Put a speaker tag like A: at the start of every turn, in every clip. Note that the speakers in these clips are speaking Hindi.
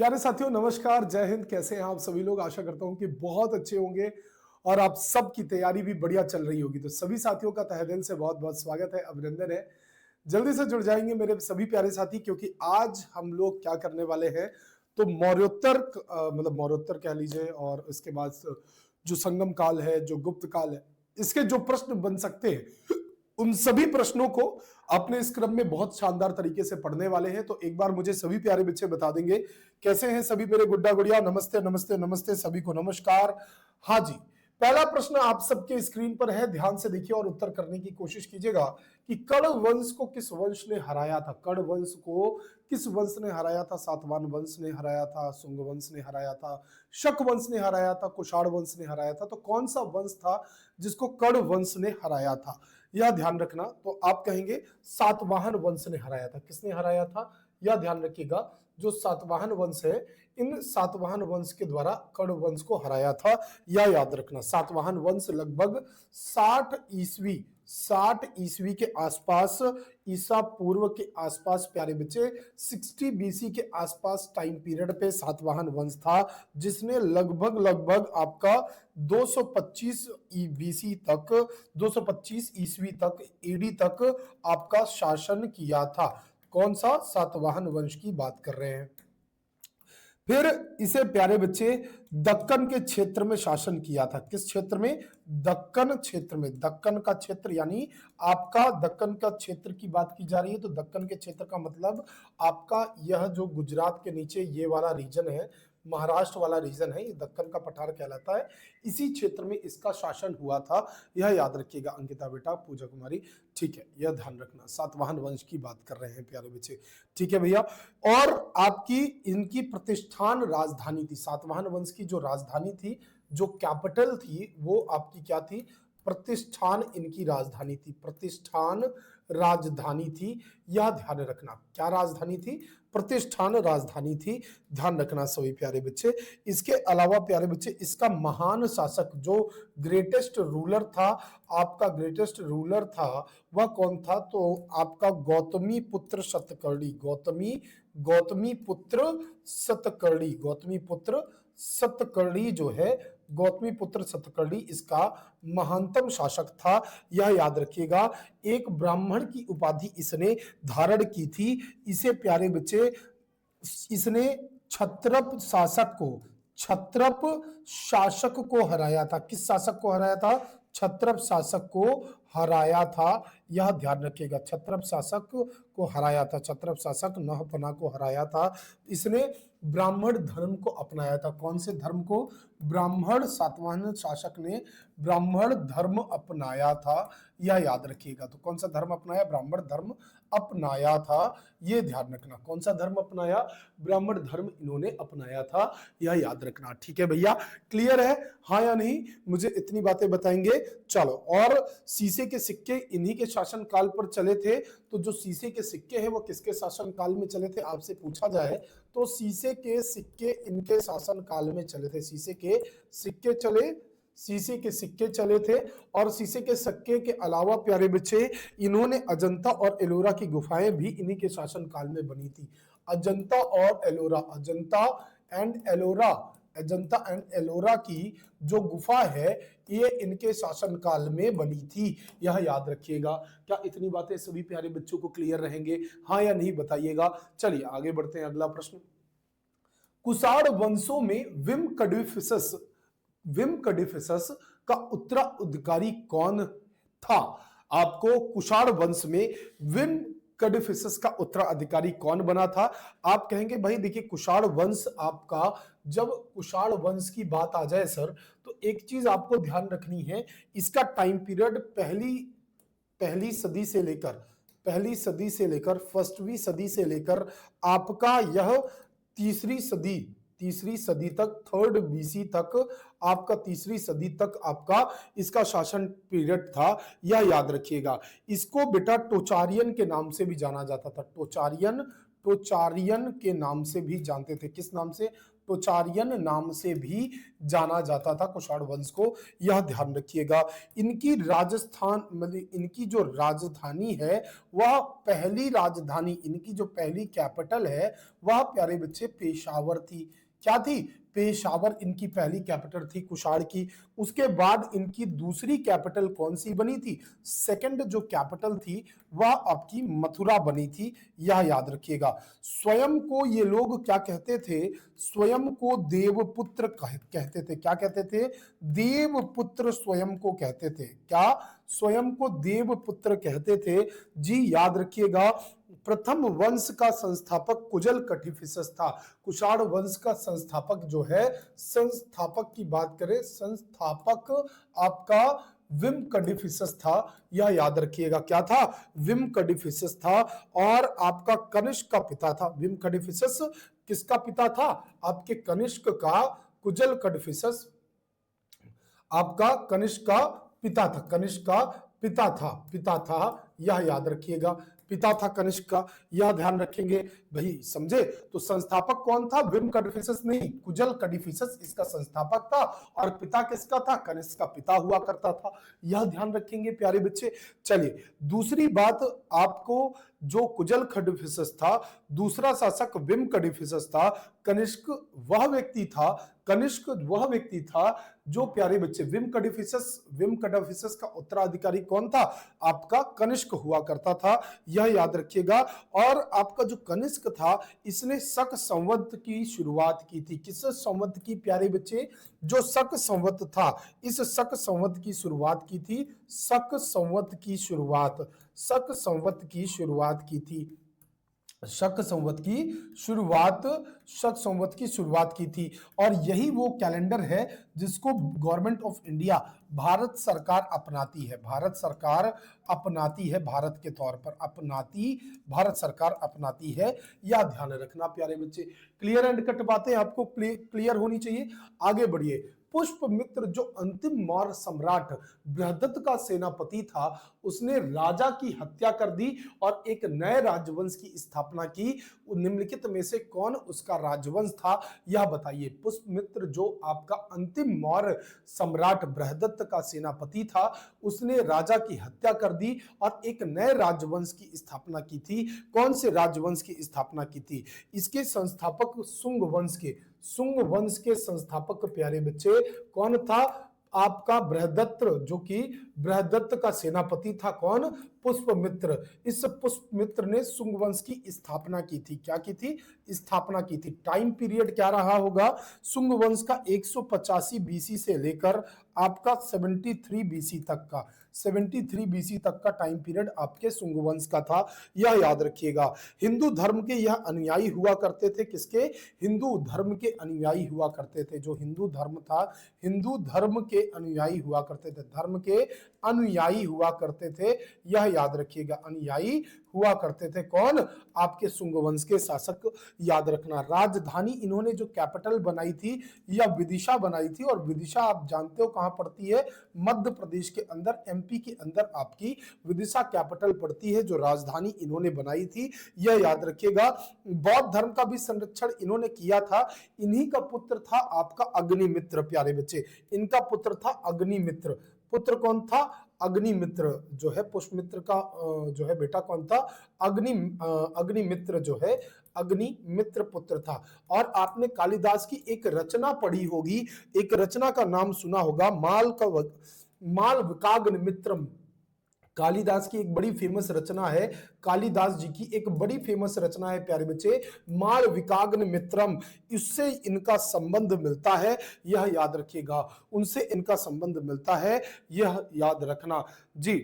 A: प्यारे साथियों, नमस्कार, जय हिंद। कैसे हैं आप सभी लोग? आशा करता हूं कि बहुत अच्छे होंगे और आप सबकी तैयारी भी बढ़िया चल रही होगी। तो सभी साथियों का तहे दिल से बहुत बहुत स्वागत है, अभिनंदन है। जल्दी से जुड़ जाएंगे मेरे सभी प्यारे साथी, क्योंकि आज हम लोग क्या करने वाले हैं। तो मौर्योत्तर मतलब मौर्योत्तर कह लीजिए, और इसके बाद जो संगम काल है, जो गुप्त काल है, इसके जो प्रश्न बन सकते हैं, उन सभी प्रश्नों को अपने इस क्रम में बहुत शानदार तरीके से पढ़ने वाले हैं। तो एक बार मुझे सभी प्यारे बच्चे बता देंगे कैसे हैं सभी मेरे गुड्डा गुड़िया। नमस्ते नमस्ते नमस्ते सभी को, नमस्कार। हाँ जी, पहला प्रश्न आप सबके स्क्रीन पर है, ध्यान से देखिए और उत्तर करने की कोशिश कीजिएगा कि कर्ण वंश को किस वंश ने हराया था। कर्ण वंश को किस वंश ने हराया था? सातवाहन वंश ने हराया था, शुंग वंश ने हराया था, शक वंश ने हराया था, कुषाण वंश ने हराया था। तो कौन सा वंश था जिसको कर्ण वंश ने हराया था? यह ध्यान रखना। तो आप कहेंगे सातवाहन वंश ने हराया था। किसने हराया था? यह ध्यान रखिएगा, जो सातवाहन वंश है, इन सातवाहन वंश के द्वारा कर्ण वंश को हराया था। यह याद रखना। सातवाहन वंश लगभग 60 ईस्वी के आसपास, ईसा पूर्व के आसपास प्यारे बच्चे, 60 बीसी के आसपास टाइम पीरियड पे सातवाहन वंश था, जिसने लगभग लगभग आपका 225 बीसी तक, 225 ईस्वी तक, ईडी तक आपका शासन किया था। कौन सा? सातवाहन वंश की बात कर रहे हैं। फिर इसे प्यारे बच्चे दक्कन के क्षेत्र में शासन किया था। किस क्षेत्र में? दक्कन क्षेत्र में। दक्कन का क्षेत्र यानी आपका दक्कन का क्षेत्र की बात की जा रही है। तो दक्कन के क्षेत्र का मतलब आपका यह जो गुजरात के नीचे ये वाला रीजन है, महाराष्ट्र वाला रीजन है, ये दक्कन का पठार कहलाता है। इसी क्षेत्र में इसका शासन हुआ था। यह याद रखिएगा अंकिता बेटा, पूजा कुमारी, ठीक है, यह ध्यान रखना। सातवाहन वंश की बात कर रहे हैं प्यारे बच्चे, ठीक है भैया। और आपकी इनकी प्रतिष्ठान राजधानी थी। सातवाहन वंश की जो राजधानी थी, जो कैपिटल थी, वो आपकी क्या थी? प्रतिष्ठान इनकी राजधानी थी। प्रतिष्ठान राजधानी थी, यह ध्यान रखना। क्या राजधानी थी? प्रतिष्ठान राजधानी थी। ध्यान रखना सभी प्यारे बच्चे। इसके अलावा प्यारे बच्चे, इसका महान शासक जो ग्रेटेस्ट रूलर था, आपका ग्रेटेस्ट रूलर था, वह कौन था? तो आपका गौतमी पुत्र सतकर्णी। गौतमी पुत्र सतकर्णी, गौतमी पुत्र सतकर्णी जो है, गौतमी पुत्र सतकर्णी इसका महानतम शासक था। यह याद रखिएगा। एक ब्राह्मण की उपाधि इसने धारण की थी। इसे प्यारे बच्चे, इसने छत्रप शासक को हराया था। किस शासक को हराया था? छत्रप शासक को हराया था। यह ध्यान रखिएगा, छत्रप शासक को हराया था। छत्रप शासक नहपना को हराया था। इसने ब्राह्मण धर्म को अपनाया था। कौन से धर्म को? ब्राह्मण, सातवाहन शासक ने ब्राह्मण धर्म अपनाया था। यह याद रखिएगा। तो कौन सा धर्म अपनाया? ब्राह्मण धर्म अपनाया था। यह ध्यान रखना। कौन सा धर्म अपनाया? ब्राह्मण धर्म इन्होंने अपनाया था। यह याद रखना, ठीक है भैया। क्लियर है? हाँ या नहीं? मुझे इतनी बातें बताएंगे। चलो, और शीशे के सिक्के इन्हीं के शासन काल पर चले थे। तो जो शीशे के सिक्के हैं वो किसके शासन काल में चले थे आपसे पूछा जाए तो शीशे के सिक्के इनके शासन काल में चले थे। शीशे के सिक्के चले थे। और शीशे के सिक्के के अलावा प्यारे बच्चे, इन्होंने अजंता और एलोरा की गुफाएं भी इन्हीं के शासन काल में बनी थी। अजंता और एलोरा, अजंता एंड एलोरा की जो गुफा है, ये इनके शासन काल में बनी थी। यह याद रखिएगा। क्या इतनी बातें सभी प्यारे बच्चों को क्लियर रहेंगे? हाँ या नहीं बताइएगा। चलिए आगे बढ़ते हैं। अगला प्रश्न, कुषाण वंशों में विम कडिफिसस का उत्तराधिकारी कौन था? आपको कुषाण वंश में विम कडिफिसस का उत्तराधिकारी कौन बना था? आप कहेंगे भाई देखिए, कुषाण वंश आपका, जब कुषाण वंश की बात आ जाए सर, तो एक चीज आपको ध्यान रखनी है, इसका टाइम पीरियड पहली सदी से लेकर फर्स्टवीं सदी से लेकर आपका यह तीसरी सदी तक, थर्ड बीसी तक, आपका तीसरी सदी तक आपका इसका शासन पीरियड था। यह याद रखिएगा। इसको बेटा टोचारियन के नाम से भी जाना जाता था। टोचारियन के नाम से भी जानते थे। किस नाम से? टोचारियन नाम से भी जाना जाता था कुषाण वंश को, यह ध्यान रखिएगा। इनकी राजस्थान मतलब इनकी जो राजधानी है वह पहली राजधानी, इनकी जो पहली कैपिटल है वह प्यारे बच्चे पेशावर थी। क्या थी? पेशावर इनकी पहली कैपिटल थी कुषाण की। उसके बाद इनकी दूसरी कैपिटल कौन सी बनी थी? सेकंड जो कैपिटल थी वह आपकी मथुरा बनी थी, यह याद रखिएगा। स्वयं को ये लोग क्या कहते थे? स्वयं को देवपुत्र कहते थे। क्या कहते थे? देवपुत्र स्वयं को कहते थे। क्या? स्वयं को देवपुत्र कहते थे। जी याद रखिएगा। प्रथम वंश का संस्थापक कुजल कटिफिसस था। कुषाण वंश का संस्थापक जो है, संस्थापक की बात करें, संस्थापक आपका विम कडिफिसस था, यह याद रखिएगा। क्या था? विम कडिफिसस था। और आपका कनिष्क का पिता था। विम कडिफिसस किसका पिता था? आपके कनिष्क का, कुजल कडिफिसस आपका कनिष्क का पिता था। कनिष्क का पिता था, यह याद रखिएगा। पिता था कनिष्क का, यह ध्यान रखेंगे भाई, समझे? तो संस्थापक कौन था? विम कडिफिसस नहीं, कुजल कडिफिसस इसका संस्थापक था। और पिता किसका था? कनिष्क का पिता हुआ करता था, यह ध्यान रखेंगे प्यारे बच्चे। चलिए दूसरी बात, आपको जो कुजल कडिफिसस था, दूसरा शासक विम कडिफिसस था। कनिष्क वह व्यक्ति था, कनिष्क वह व्यक्ति था जो प्यारे बच्चे विम कडिफिसस का उत्तराधिकारी कौन था? आपका कनिष्क हुआ करता था, यह याद रखिएगा। और आपका जो कनिष्क था इसने शक संवत की शुरुआत की थी। किस संवत की प्यारे बच्चे? जो शक संवत था, इस शक संवत की शुरुआत की थी। शक संवत की शुरुआत की थी। शक संवत की शुरुआत की थी। और यही वो कैलेंडर है जिसको गवर्नमेंट ऑफ इंडिया, भारत सरकार अपनाती है। भारत सरकार अपनाती है, भारत के तौर पर भारत सरकार अपनाती है, यह ध्यान रखना प्यारे बच्चे। क्लियर एंड कट बातें आपको क्लियर होनी चाहिए। आगे बढ़िए। पुष्पमित्र जो अंतिम मौर्य सम्राट बृहदत्त का सेनापति था, उसने राजा की हत्या कर दी और एक नए राजवंश की स्थापना की। निम्नलिखित में से कौन उसका राजवंश था, यह बताइए। पुष्पमित्र जो आपका अंतिम मौर्य सम्राट बृहदत्त का सेनापति था, उसने राजा की हत्या कर दी और एक नए राजवंश की स्थापना की थी। कौन से राजवंश की स्थापना की थी? इसके संस्थापक शुंग वंश के संस्थापक प्यारे बच्चे कौन था? आपका बृहदत्त, जो कि बृहदत्त का सेनापति था। कौन? पुष्पमित्र। इस पुष्पमित्र ने शुंग वंश की स्थापना की थी। क्या की थी? स्थापना की थी। टाइम पीरियड क्या रहा होगा? शुंग वंश का 185 बीसी से लेकर आपका 73 बीसी तक का, 73 बीसी तक का टाइम पीरियड आपके शुंग वंश का था, यह याद रखिएगा। हिंदू धर्म के यह अनुयायी हुआ करते थे। किसके? हिंदू धर्म के अनुयायी हुआ करते थे। जो हिंदू धर्म था, हिंदू धर्म के अनुयायी हुआ करते थे। धर्म के अनुयायी हुआ करते थे, यह याद रखिएगा। अनुयायी हुआ करते थे कौन? आपके शुंग वंश के शासक, याद रखना। राजधानी इन्होंने जो कैपिटल बनाई थी, यह विदिशा बनाई थी। और विदिशा आप जानते हो कहां पड़ती है? मध्य प्रदेश के अंदर, एमपी के अंदर आपकी विदिशा कैपिटल पड़ती है, जो राजधानी इन्होंने बनाई थी, यह याद रखिएगा। बौद्ध धर्म का भी संरक्षण इन्होंने किया था। इन्हीं का पुत्र था आपका अग्निमित्र प्यारे बच्चे। इनका पुत्र था अग्निमित्र। पुत्र कौन था? अग्निमित्र जो है, पुष्पमित्र का जो है बेटा कौन था? अग्निमित्र जो है, अग्निमित्र पुत्र था। और आपने कालिदास की एक रचना पढ़ी होगी, एक रचना का नाम सुना होगा, मालविकाग्निमित्रम। कालिदास की एक बड़ी फेमस रचना है, कालिदास जी की एक बड़ी फेमस रचना है प्यारे बच्चे, मालविकाग्निमित्रम। इससे इनका संबंध मिलता है, यह याद रखिएगा। उनसे इनका संबंध मिलता है, यह याद रखना जी।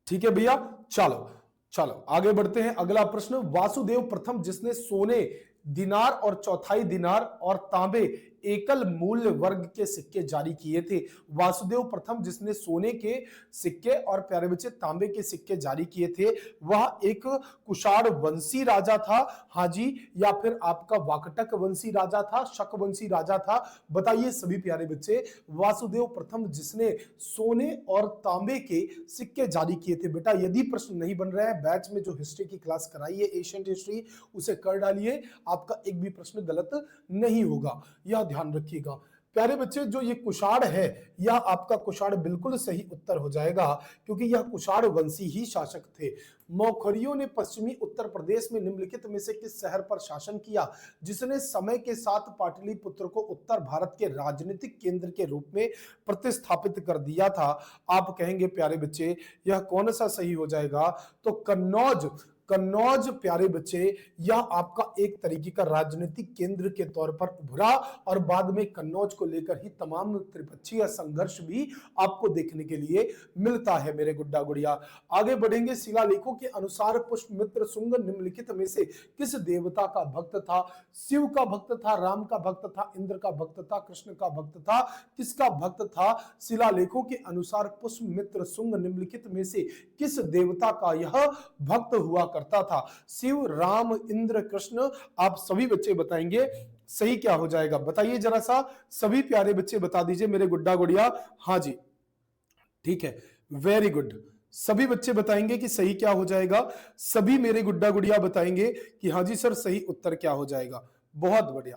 A: ठीक है भैया, चलो चलो आगे बढ़ते हैं। अगला प्रश्न, वासुदेव प्रथम जिसने सोने, दिनार और चौथाई दिनार और तांबे एकल मूल्य वर्ग के सिक्के जारी किए थे। वासुदेव प्रथम जिसने सोने के सिक्के और प्यारे बच्चे तांबे के सिक्के जारी किए थे, वह एक कुषाण वंशी राजा था, हाँ जी, या फिर आपका वाकटक वंशी राजा था, शक वंशी राजा था? बताइए सभी प्यारे बच्चे। वासुदेव प्रथम जिसने सोने और तांबे के सिक्के जारी किए थे। बेटा यदि प्रश्न नहीं बन रहा है, बैच में जो हिस्ट्री की क्लास कराई है एशियंट हिस्ट्री, उसे कर डालिए। आपका एक भी प्रश्न गलत नहीं होगा, यह ध्यान रखिएगा। प्यारे बच्चे, जो ये कुषाण है, यह आपका कुषाण बिल्कुल सही उत्तर हो जाएगा, क्योंकि यह कुषाण वंशी ही शासक थे। मौखरियों ने पश्चिमी उत्तर प्रदेश में निम्नलिखित में से किस शहर पर शासन किया, जिसने समय के साथ पाटलिपुत्र को उत्तर भारत के राजनीतिक केंद्र के रूप में प्रतिस्थापित कर दिया था? आप कहेंगे प्यारे बच्चे यह कौन सा सही हो जाएगा? तो कन्नौज। कन्नौज प्यारे बच्चे, यह आपका एक तरीके का राजनीतिक केंद्र के तौर पर उभरा और बाद में कन्नौज को लेकर ही तमाम त्रिपक्षीय संघर्ष भी आपको देखने के लिए मिलता है मेरे गुड्डा गुड़िया। आगे बढ़ेंगे। शिलालेखों के अनुसार पुष्यमित्र शुंग निम्नलिखित में से किस देवता का भक्त था? शिव का भक्त था, राम का भक्त था, इंद्र का भक्त था, कृष्ण का भक्त था, किसका भक्त था? शिलालेखों के अनुसार पुष्यमित्र शुंग निम्नलिखित में से किस देवता का यह भक्त हुआ करता था? शिव, राम, इंद्र, कृष्ण। आप सभी बच्चे बताएंगे सही क्या हो जाएगा, बताइए जरा सा, सभी प्यारे बच्चे बता दीजिए मेरे गुड्डा गुड़िया। हाँ जी, ठीक है, वेरी गुड। सभी बच्चे बताएंगे कि सही क्या हो जाएगा, सभी मेरे गुड्डा गुड़िया बताएंगे कि हाँ जी सर सही उत्तर क्या हो जाएगा। बहुत बढ़िया।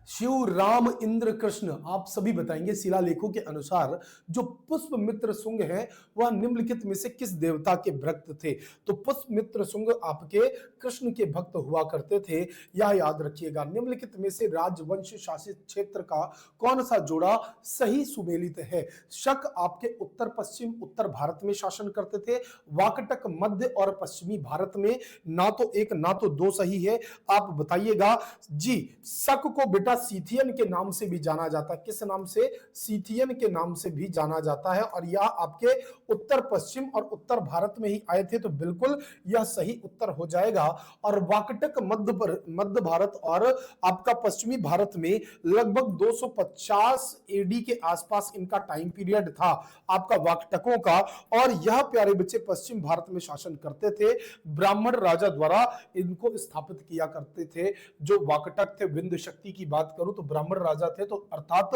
A: शिव, राम, इंद्र, कृष्ण, आप सभी बताएंगे शिलालेखों के अनुसार जो पुष्यमित्र शुंग है वह निम्नलिखित में से किस देवता के भक्त थे? तो पुष्यमित्र शुंग आपके कृष्ण के भक्त हुआ करते थे, यह याद रखिएगा। निम्नलिखित में से राजवंश शासित क्षेत्र का कौन सा जोड़ा सही सुमेलित है? शक आपके उत्तर पश्चिम उत्तर भारत में शासन करते थे, वाकटक मध्य और पश्चिमी भारत में। ना तो एक ना तो दो सही है, आप बताइएगा जी। शक को बेटा सीथियन के नाम से भी जाना जाता है। किस नाम से? सीथियन के नाम से भी जाना जाता है, और यह आपके उत्तर पश्चिम और उत्तर भारत में ही आए थे, तो बिल्कुल यह सही उत्तर हो जाएगा। और वाकटक मध्य भारत और आपका पश्चिमी भारत में लगभग 250 एडी के आसपास इनका टाइम पीरियड था आपका वाकटकों का, और यह प्यारे बच्चे पश्चिम भारत में शासन करते थे। ब्राह्मण राजा द्वारा इनको स्थापित किया करते थे। जो वाकटक थे, विंध्य शक्ति की बात करूं तो ब्राह्मण राजा थे, तो अर्थात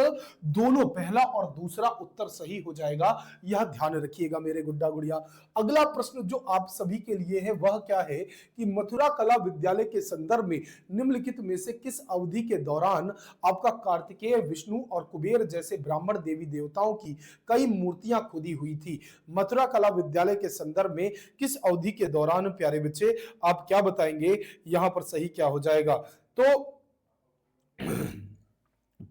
A: दोनों पहला और दूसरा उत्तर सही हो जाएगा, यह ध्यान रखिएगा मेरे गुड्डा गुड़िया। अगला प्रश्न जो आप सभी के लिए है वह क्या है कि मथुरा कला विद्यालय के संदर्भ में निम्नलिखित में से किस अवधि के दौरान आपका कार्तिकेय, विष्णु और कुबेर जैसे ब्राह्मण देवी देवताओं की कई मूर्तियां खुदी हुई थी? मथुरा कला विद्यालय के संदर्भ में किस अवधि के दौरान प्यारे बच्चे, आप क्या बताएंगे यहां पर सही क्या हो जाएगा? तो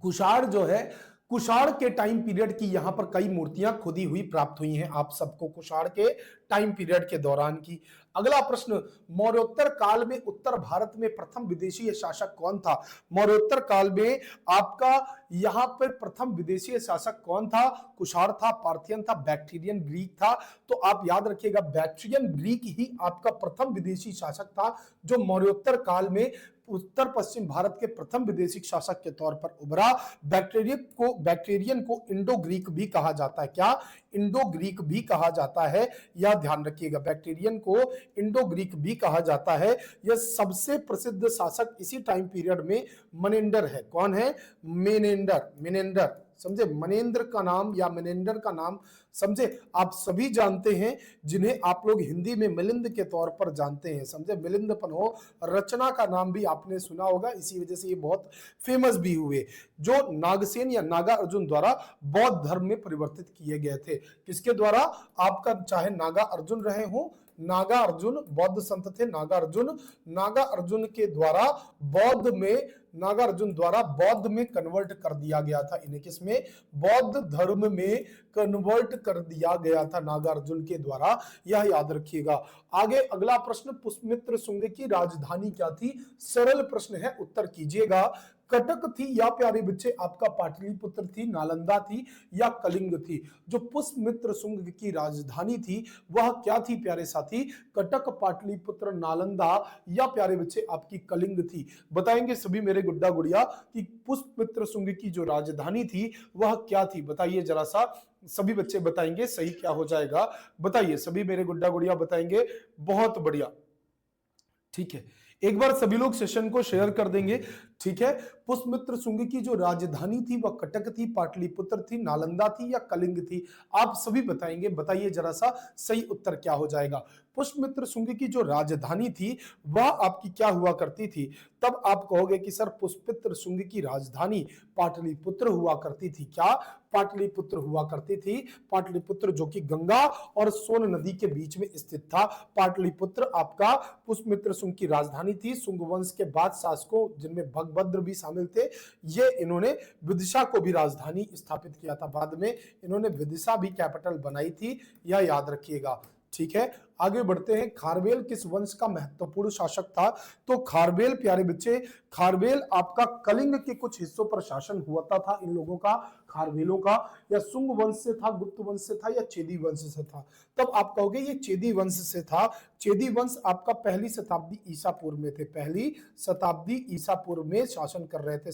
A: कुषाण जो है, कुषाण के टाइम पीरियड की यहां पर कई मूर्तियां खुदी हुई प्राप्त हुई हैं आप सबको कुषाण के टाइम पीरियड के दौरान की। अगला प्रश्न, मौर्योत्तर काल में उत्तर भारत में प्रथम विदेशी शासक कौन था? मौर्योत्तर काल में आपका यहां पर प्रथम विदेशी शासक कौन था? कुषाण था, पार्थियन था, बैक्ट्रियन ग्रीक था? तो आप याद रखिएगा बैक्ट्रियन ग्रीक ही आपका प्रथम विदेशी शासक था जो मौर्योत्तर काल में उत्तर पश्चिम भारत के प्रथम विदेशी शासक के तौर पर उभरा। बैक्ट्रियन को इंडो ग्रीक भी कहा जाता है। क्या? इंडो ग्रीक भी कहा जाता है, यह ध्यान रखिएगा। बैक्ट्रियन को इंडो ग्रीक भी कहा जाता है। यह सबसे प्रसिद्ध शासक इसी टाइम पीरियड में मनेंडर है। कौन है? मेनेंडर, समझे? मनेंद्र का नाम या मनेंडर का नाम समझे, आप सभी जानते हैं, जिन्हें आप लोग हिंदी में मिलिंद के तौर पर जानते हैं, समझे? मिलिंदपन हो, रचना का नाम भी आपने सुना होगा, इसी वजह से ये बहुत फेमस भी हुए। जो नागसेन या नागा अर्जुन द्वारा बौद्ध धर्म में परिवर्तित किए गए थे। किसके द्वारा? आपका चाहे नागा अर्जुन रहे हो, नागा अर्जुन बौद्ध संत थे, नागा अर्जुन के द्वारा नागा अर्जुन द्वारा बौद्ध में कन्वर्ट कर दिया गया था। इन्हें किसमें? बौद्ध धर्म में कन्वर्ट कर दिया गया था नागा अर्जुन के द्वारा, यह याद रखिएगा। आगे अगला प्रश्न, पुष्यमित्र शुंग की राजधानी क्या थी? सरल प्रश्न है, उत्तर कीजिएगा। कटक थी या प्यारे बच्चे आपका पाटलिपुत्र थी, नालंदा थी या कलिंग थी? जो पुष्यमित्र शुंग की राजधानी थी वह क्या थी प्यारे साथी? कटक, पाटलिपुत्र, नालंदा या प्यारे बच्चे आपकी कलिंग थी? बताएंगे सभी मेरे गुड्डा गुड़िया कि पुष्यमित्र शुंग की जो राजधानी थी वह क्या थी? बताइए जरा सा, सभी बच्चे बताएंगे सही क्या हो जाएगा, बताइए सभी मेरे गुड्डा गुड़िया बताएंगे। बहुत बढ़िया, ठीक है, एक बार सभी लोग सेशन को शेयर कर देंगे। ठीक है। पुष्यमित्र शुंग की जो राजधानी थी वह कटक थी, पाटलिपुत्र थी, नालंदा थी या कलिंग थी? आप सभी बताएंगे, बताइए जरा सा सही उत्तर क्या हो जाएगा। पुष्यमित्र शुंग की जो राजधानी थी वह आपकी क्या हुआ करती थी? तब आप कहोगे कि सर पुष्यमित्र शुंग की राजधानी पाटलिपुत्र हुआ करती थी। क्या? पाटलिपुत्र हुआ करती थी। पाटलिपुत्र जो कि गंगा और सोन नदी के बीच में स्थित था। पाटलिपुत्र आपका पुष्यमित्र शुंग की राजधानी थी। शुंग वंश के बाद शासकों जिनमें भगभद्र भी शामिल थे, ये इन्होंने विदिशा को भी राजधानी स्थापित किया था। बाद में इन्होंने विदिशा भी कैपिटल बनाई थी, यह याद रखिएगा। ठीक है, आगे बढ़ते हैं। खारवेल किस वंश का महत्वपूर्ण शासक था? तो खारवेल प्यारे बच्चे, खारवेल आपका कलिंग के कुछ हिस्सों पर शासन हुआ था इन लोगों का, खारवेलों का। या शुंग वंश से था, गुप्त वंश से था या चेदी वंश से था? तब आप कहोगे ये चेदी वंश से था। चेदी वंश आपका पहली शताब्दी ईसा पूर्व में थे, पहली शताब्दी ईसा पूर्व में शासन कर रहे थे।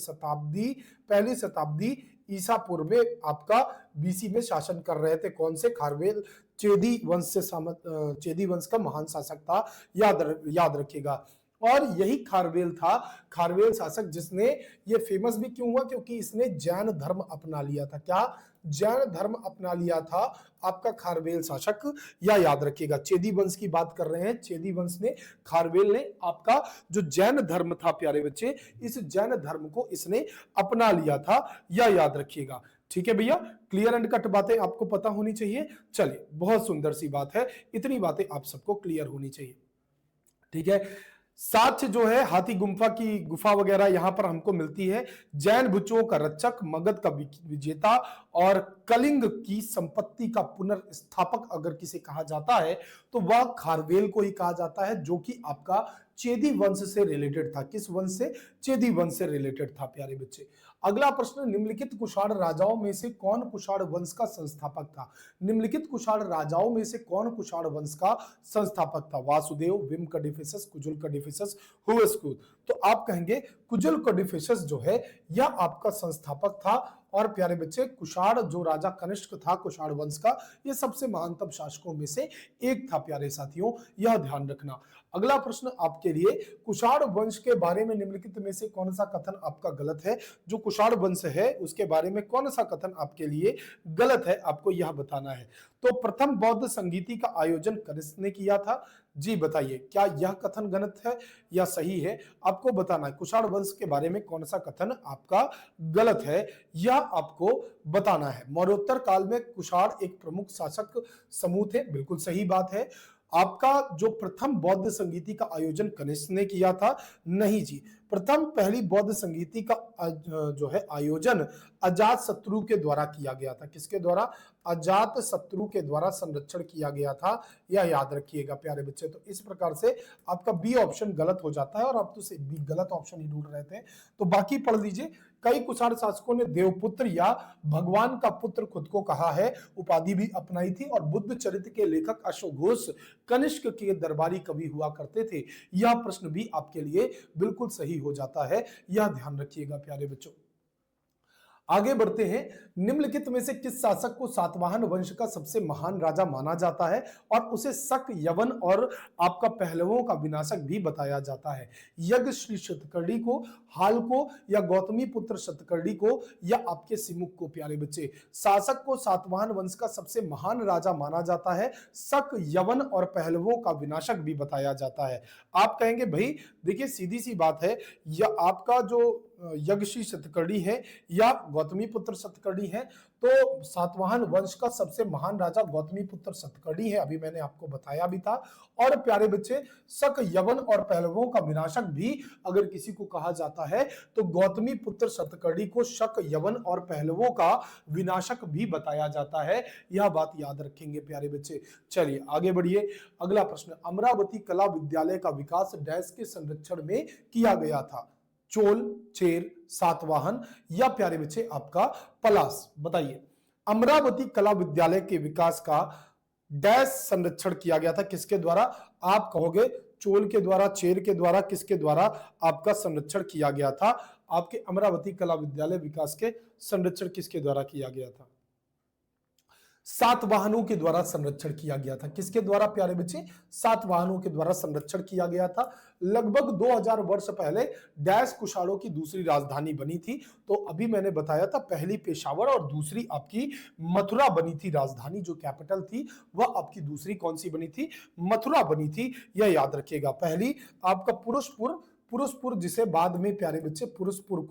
A: पहली शताब्दी ईसा पूर्व में आपका बीसी में शासन कर रहे थे। कौन से? खारवेल चेदी वंश से चेदी वंश का महान शासक था, याद रखिएगा। और यही खारवेल था, खारवेल शासक जिसने, ये फेमस भी क्यों हुआ? क्योंकि इसने जैन धर्म अपना लिया था। क्या? जैन धर्म अपना लिया था आपका खारवेल शासक, या याद रखिएगा। चेदी वंश की बात कर रहे हैं, चेदी वंश ने, खारवेल ने आपका जो जैन धर्म था प्यारे बच्चे, इस जैन धर्म को इसने अपना लिया था, या याद रखिएगा। ठीक है भैया, क्लियर एंड कट बातें आपको पता होनी चाहिए। चलिए, बहुत सुंदर सी बात है, इतनी बातें आप सबको क्लियर होनी चाहिए। ठीक है, साथ जो है हाथी गुम्फा की गुफा वगैरह यहां पर हमको मिलती है। जैन भिक्षुओं का रक्षक, मगध का विजेता और कलिंग की संपत्ति का पुनर्स्थापक अगर किसे कहा जाता है तो वह खारवेल को ही कहा जाता है, जो कि आपका चेदी वंश से रिलेटेड था। किस वंश से? चेदी वंश से रिलेटेड था प्यारे बच्चे। अगला प्रश्न, निम्नलिखित कुषाण राजाओं में से कौन कुषाण वंश का संस्थापक था? निम्नलिखित कुषाण राजाओं में से कौन कुषाण वंश का संस्थापक था? वासुदेव, विम कडिफिसस, कुजुल कडिफिसस, हुवेस्कुद। तो आप कहेंगे कुजुल कडिफिसस जो है यह आपका संस्थापक था। और प्यारे बच्चे, कुषाण जो राजा कनिष्क था कुषाण वंश का, यह सबसे महानतम शासकों में से एक था प्यारे साथियों, यह ध्यान रखना। अगला प्रश्न आपके लिए, कुषाण वंश के बारे में निम्नलिखित में से कौन सा कथन आपका गलत है? जो कुषाण वंश है उसके बारे में कौन सा कथन आपके लिए गलत है, आपको यह बताना है। तो प्रथम बौद्ध संगीति का आयोजन किसने किया था? जी बताइए, क्या यह कथन गलत है या सही है? आपको बताना है कुषाण वंश के बारे में कौन सा कथन आपका गलत है, यह आपको बताना है। मौर्योत्तर काल में कुषाण एक प्रमुख शासक समूह थे, बिल्कुल सही बात है। आपका जो प्रथम बौद्ध संगीति का आयोजन कनिष्क ने किया था? नहीं जी, पहली बौद्ध संगीति का जो है आयोजन अजात शत्रु के द्वारा किया गया था। किसके द्वारा? अजात शत्रु के द्वारा संरक्षण किया गया था, यह याद रखिएगा प्यारे बच्चे। तो इस प्रकार से आपका बी ऑप्शन गलत हो जाता है, और आप तो बी गलत ऑप्शन ही ढूंढ रहे थे, तो बाकी पढ़ लीजिए। कई कुषाण शासकों ने देवपुत्र या भगवान का पुत्र खुद को कहा है उपाधि भी अपनाई थी, और बुद्ध चरित्र के लेखक अश्व घोष कनिष्क के दरबारी कवि हुआ करते थे। यह प्रश्न भी आपके लिए बिल्कुल सही हो जाता है, यह ध्यान रखिएगा प्यारे बच्चों। आगे बढ़ते हैं। निम्नलिखित में से किस शासक को सातवाहन वंश का सबसे महान राजा माना जाता है और उसे शक, यवन और आपका पहलवों का विनाशक भी बताया जाता है? यज्ञ श्री शतकर्णी को, हाल को, या गौतमी पुत्र शतकर्णी को, या आपके सिमुख को? प्यारे बच्चे, शासक को सातवाहन वंश का सबसे महान राजा माना जाता है, शक, यवन और पहलवों का विनाशक भी बताया जाता है। आप कहेंगे भाई देखिए सीधी सी बात है, यह आपका जो यज्ञश्री शतकर्णी है या गौतमी पुत्र शतकर्णी है, तो सातवाहन वंश का सबसे महान राजा गौतमी पुत्र शतकर्णी है, अभी मैंने आपको बताया भी था। और प्यारे बच्चे, शक, यवन और पहलवों का विनाशक भी अगर किसी को कहा जाता है तो गौतमी पुत्र शतकर्णी को शक, यवन और पहलवों का विनाशक भी बताया जाता है, यह बात याद रखेंगे प्यारे बच्चे। चलिए आगे बढ़िए। अगला प्रश्न, अमरावती कला विद्यालय का विकास डैश के संरक्षण में किया गया था? चोल, चेर, सातवाहन, या प्यारे बच्चे आपका पलाश? बताइए, अमरावती कला विद्यालय के विकास का डैश संरक्षण किया गया था, किसके द्वारा? आप कहोगे चोल के द्वारा, चेर के द्वारा, किसके द्वारा आपका संरक्षण किया गया था? आपके अमरावती कला विद्यालय विकास के संरक्षण किसके द्वारा किया गया था? सातवाहनों के द्वारा संरक्षण किया गया था। किसके द्वारा प्यारे बच्चे? सातवाहनों के द्वारा संरक्षण किया गया था। लगभग 2000 वर्ष पहले डैश कुषाणों की दूसरी राजधानी बनी थी। तो अभी मैंने बताया था पहली पेशावर और दूसरी आपकी मथुरा बनी थी। राजधानी जो कैपिटल थी वह आपकी दूसरी कौन सी बनी थी? मथुरा बनी थी। यह याद रखिएगा। पहली आपका पुरुषपुर जिसे बाद में प्यारे बच्चे पुरुषपुर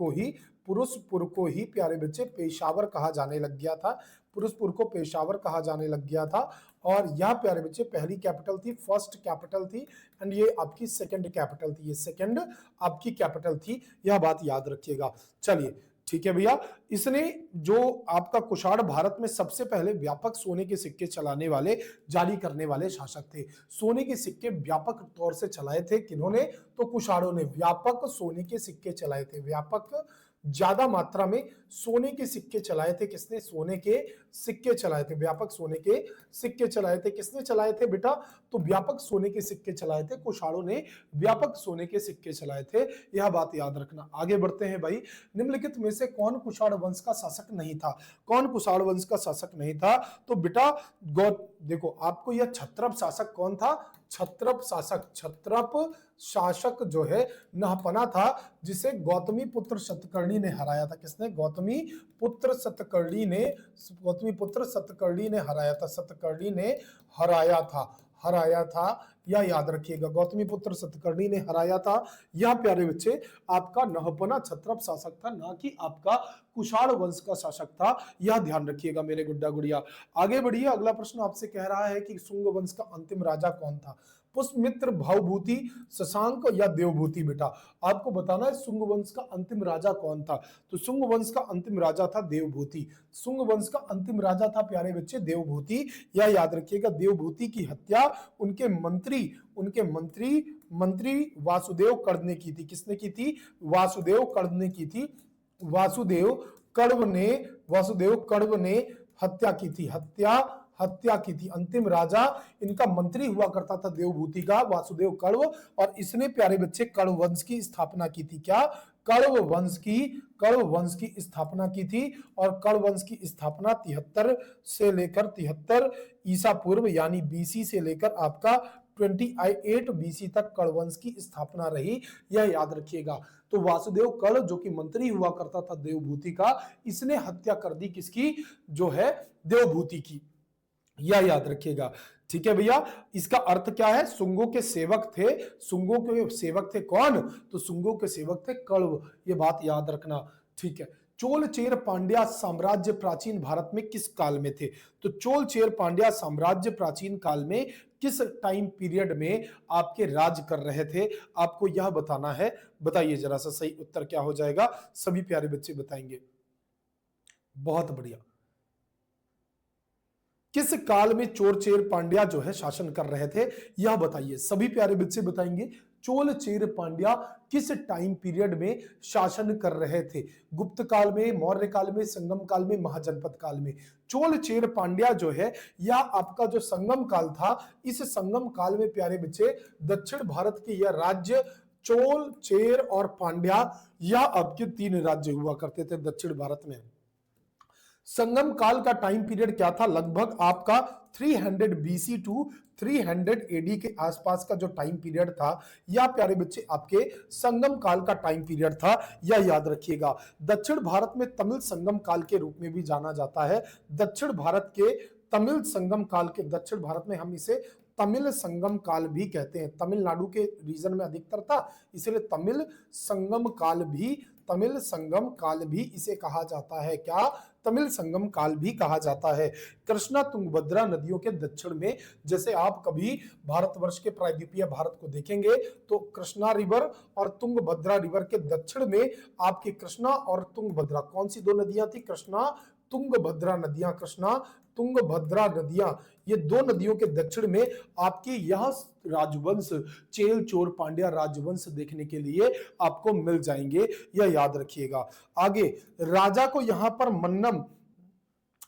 A: को ही प्यारे बच्चे पेशावर कहा जाने लग गया था। पुरुषपुर को पेशावर कहा जाने लग गया था। और यह प्यारे बच्चे पहली कैपिटल थी, फर्स्ट कैपिटल थी, एंड ये आपकी सेकंड कैपिटल थी। ये सेकंड आपकी कैपिटल थी। यह बात याद रखिएगा। चलिए ठीक है भैया। इसने जो आपका कुषाण भारत में सबसे पहले व्यापक सोने के सिक्के चलाने वाले, जारी करने वाले शासक थे। सोने के सिक्के व्यापक तौर से चलाए थे किन्होंने? तो कुषाणों ने व्यापक सोने के सिक्के चलाए थे। व्यापक ज्यादा मात्रा में सोने के सिक्के चलाए थे। किसने? सोने के सिक्के चलाए थे। व्यापक सोने के सिक्के चलाए थे। किसने चलाए थे बेटा? तो व्यापक सोने के सिक्के चलाए थे। कुषाणों ने व्यापक सोने के सिक्के चलाए थे। यह बात याद रखना। आगे बढ़ते हैं भाई। निम्नलिखित में से कौन कुषाण वंश का शासक नहीं था? कौन कुषाण वंश का शासक नहीं था? तो बेटा देखो आपको यह क्षत्रप शासक कौन था? क्षत्रप शासक जो है नहपना था, जिसे गौतमी पुत्र सतकर्णी ने हराया था। किसने? गौतमी पुत्र सतकर्णी ने हराया था। सतकर्णी ने हराया था। यह याद रखिएगा। गौतमी पुत्र सतकर्णी ने हराया था। यह प्यारे बच्चे आपका नहपना क्षत्रप शासक था, ना कि आपका कुषाण वंश का शासक था। यह ध्यान रखिएगा मेरे गुड्डा गुड़िया। आगे बढ़िए। अगला प्रश्न आपसे कह रहा है कि शुंग वंश का अंतिम राजा कौन था? पुष्यमित्र, भावभूति, शशांक या देवभूति? बेटा आपको बताना है शुंग वंश का अंतिम राजा कौन था। तो शुंग वंश का अंतिम राजा था देवभूति। शुंग वंश का अंतिम राजा था प्यारे बच्चे देवभूति। यह याद रखिएगा। देवभूति की हत्या उनके मंत्री वासुदेव कर्ण ने की थी। किसने की थी? वासुदेव कर्ण ने की थी। वासुदेव कण्व ने हत्या की थी। अंतिम राजा इनका मंत्री हुआ करता था देवभूति का, वासुदेव कण्व, और इसने प्यारे बच्चे कण्व वंश की स्थापना की थी। क्या? कण्व वंश की स्थापना की थी। और कण्व वंश की स्थापना 73 ईसा पूर्व यानी बीसी से लेकर आपका 28 बीसी तक कण्व वंश की स्थापना रही। यह याद रखिएगा। तो वासुदेव कर्ण जो कि मंत्री हुआ करता था देवभूति का, इसने हत्या कर दी किसकी? जो है देवभूति की। यह याद रखिएगा। ठीक है भैया। इसका अर्थ क्या है? शुंगों के सेवक थे। शुंगों के सेवक थे कौन? तो शुंगों के सेवक थे कण्व। ये बात याद रखना। ठीक है। चोल चेर पांड्या साम्राज्य प्राचीन भारत में किस काल में थे? तो चोल चेर पांड्या साम्राज्य प्राचीन काल में किस टाइम पीरियड में आपके राज कर रहे थे? आपको यह बताना है। बताइए जरा सा सही उत्तर क्या हो जाएगा? सभी प्यारे बच्चे बताएंगे। बहुत बढ़िया। किस काल में चोल चेर पांड्या जो है शासन कर रहे थे? यह बताइए। सभी प्यारे बच्चे बताएंगे। चोल चेर पांड्या किस टाइम पीरियड में शासन कर रहे थे? गुप्त काल में, मौर्य काल में, संगम काल में, महाजनपद काल में? चोल चेर पांड्या जो है यह आपका जो संगम काल था, इस संगम काल में प्यारे बच्चे दक्षिण भारत के यह राज्य चोल, चेर और पांड्या, यह आपके 3 राज्य हुआ करते थे दक्षिण भारत में। संगम काल का टाइम पीरियड क्या था? लगभग आपका 300 बीसी टू 300 एडी के आसपास का जो टाइम पीरियड था, या प्यारे बच्चे आपके संगम काल का टाइम पीरियड था। यह याद रखिएगा। दक्षिण भारत में तमिल संगम काल के रूप में भी जाना जाता है। दक्षिण भारत के तमिल संगम काल के, दक्षिण भारत में हम इसे तमिल संगम काल भी कहते हैं। तमिलनाडु के रीजन में अधिकतर था, इसलिए तमिल संगम काल भी इसे कहा जाता है। क्या? तमिल संगम काल भी कहा जाता है। कृष्णा तुंगभद्रा नदियों के दक्षिण में, जैसे आप कभी भारतवर्ष के प्रायद्वीपीय भारत को देखेंगे तो कृष्णा रिवर और तुंगभद्रा रिवर के दक्षिण में आपकी कृष्णा और तुंगभद्रा, कौन सी 2 नदियां थी? कृष्णा तुंगभद्रा नदियां, ये 2 नदियों के दक्षिण में आपकी यह राजवंश, चेल चोर पांड्या राजवंश देखने के लिए आपको मिल जाएंगे। यह याद रखिएगा। आगे राजा को यहां पर मन्नम,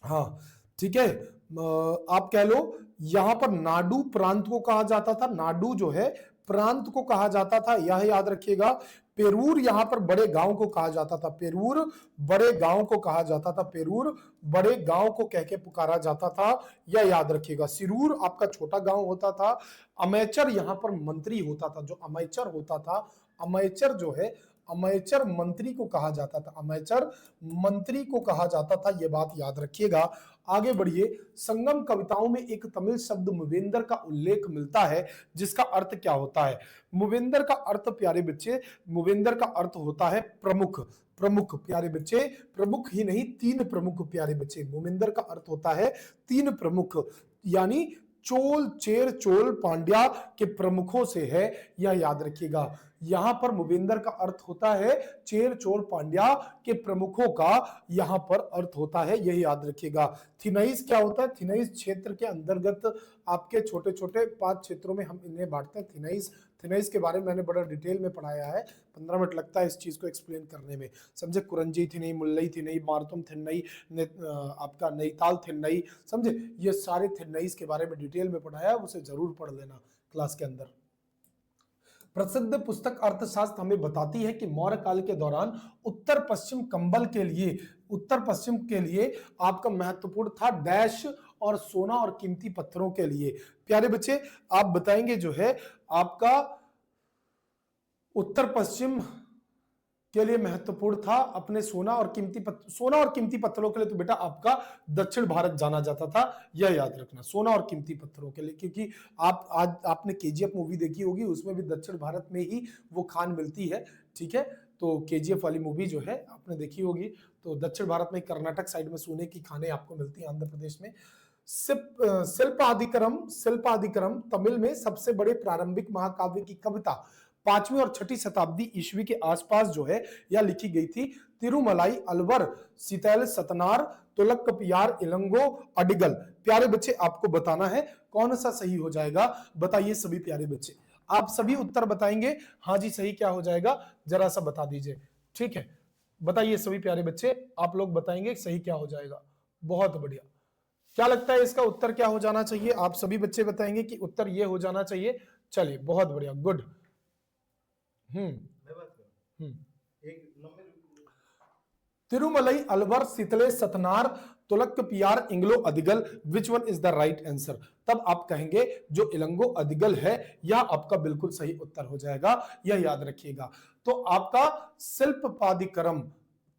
A: हाँ ठीक है, आप कह लो यहां पर नाडु प्रांत को कहा जाता था। नाडु जो है प्रांत को कहा जाता था, यह याद रखिएगा। पेरूर यहां पर बड़े गांव को कहा जाता था, पेरूर बड़े गांव को कहा जाता था, पेरूर बड़े गांव को कह के पुकारा जाता था, यह याद रखिएगा। सिरूर आपका छोटा गांव होता था। अमेचर यहां पर मंत्री होता था, जो अमेचर होता था, अमेचर जो है, अमेचर मंत्री को कहा जाता था, अमेचर मंत्री को कहा जाता था, यह बात याद रखिएगा। आगे बढ़िए। संगम कविताओं में एक तमिल शब्द मुवेंदर का उल्लेख मिलता है, जिसका अर्थ क्या होता है? मुवेंदर का अर्थ प्यारे बच्चे, मुवेंदर का अर्थ होता है प्रमुख। प्रमुख प्यारे बच्चे, प्रमुख ही नहीं, तीन प्रमुख प्यारे बच्चे। मुवेंदर का अर्थ होता है तीन प्रमुख, यानी चोल, चेर, चोल, पांड्या के प्रमुखों से है, यह याद रखिएगा। यहां पर मुवेंदर का अर्थ होता है चेर, चोल, पांड्या के प्रमुखों का यहां पर अर्थ होता है, यही याद रखिएगा। थिनाइस क्या होता है? थिनाइस क्षेत्र के अंतर्गत आपके छोटे छोटे 5 क्षेत्रों में हम इन्हें बांटते हैं। थिनाइस, थिनाइस के बारे में मैंने बड़ा डिटेल में पढ़ाया है, 15 मिनट लगता है इस चीज को एक्सप्लेन करने में, समझे। कुरंजी थिनई, मुल्लई थिनई, मारतुम थिनई, आपका नैनीताल थिनई, समझे। ये सारे थिनईस के बारे में डिटेल में पढ़ाया है, उसे जरूर पढ़ लेना क्लास के अंदर। प्रसिद्ध पुस्तक अर्थशास्त्र हमें बताती है कि मौर्य काल के दौरान उत्तर पश्चिम कंबल के लिए, उत्तर पश्चिम के लिए आपका महत्वपूर्ण था डैश और सोना और कीमती पत्थरों के लिए। प्यारे बच्चे आप बताएंगे जो है आपका उत्तर पश्चिम के लिए महत्वपूर्ण था अपने सोना और कीमती पत्थरों के लिए तो बेटा आपका दक्षिण भारत जाना जाता था, यह याद रखना, सोना और कीमती पत्थरों के लिए। क्योंकि आप आज आपने केजीएफ मूवी देखी होगी, उसमें भी दक्षिण भारत में ही वो खान मिलती है, ठीक है। तो केजीएफ वाली मूवी जो है आपने देखी होगी, तो दक्षिण भारत में कर्नाटक साइड में सोने की खानें आपको मिलती है, आंध्र प्रदेश में। शिल्पाधिकरम तमिल में सबसे बड़े प्रारंभिक महाकाव्य की कविता 5वीं और 6वीं शताब्दी ईस्वी के आसपास जो है यह लिखी गई थी। तिरुमलाई अलवर सीतैल सतनार तुलक्कपियार इलंगो अडिगल। प्यारे बच्चे आपको बताना है कौन सा सही हो जाएगा, बताइए सभी प्यारे बच्चे, आप सभी उत्तर बताएंगे। हाँ जी सही क्या हो जाएगा जरा सा बता दीजिए, ठीक है। बताइए सभी प्यारे बच्चे, आप लोग बताएंगे सही क्या हो जाएगा। बहुत बढ़िया, क्या लगता है इसका उत्तर क्या हो जाना चाहिए? आप सभी बच्चे बताएंगे कि उत्तर ये हो जाना चाहिए। चलिए बहुत बढ़िया, गुड। तिरुमलई अलवर सीतले सतनार तुलक्कपियार इंग्लो Adigal, which one is the right answer? तब आप कहेंगे जो इलंगो अदिगल है यह आपका बिल्कुल सही उत्तर हो जाएगा, यह याद रखिएगा। तो आपका शिल्पाधिकरम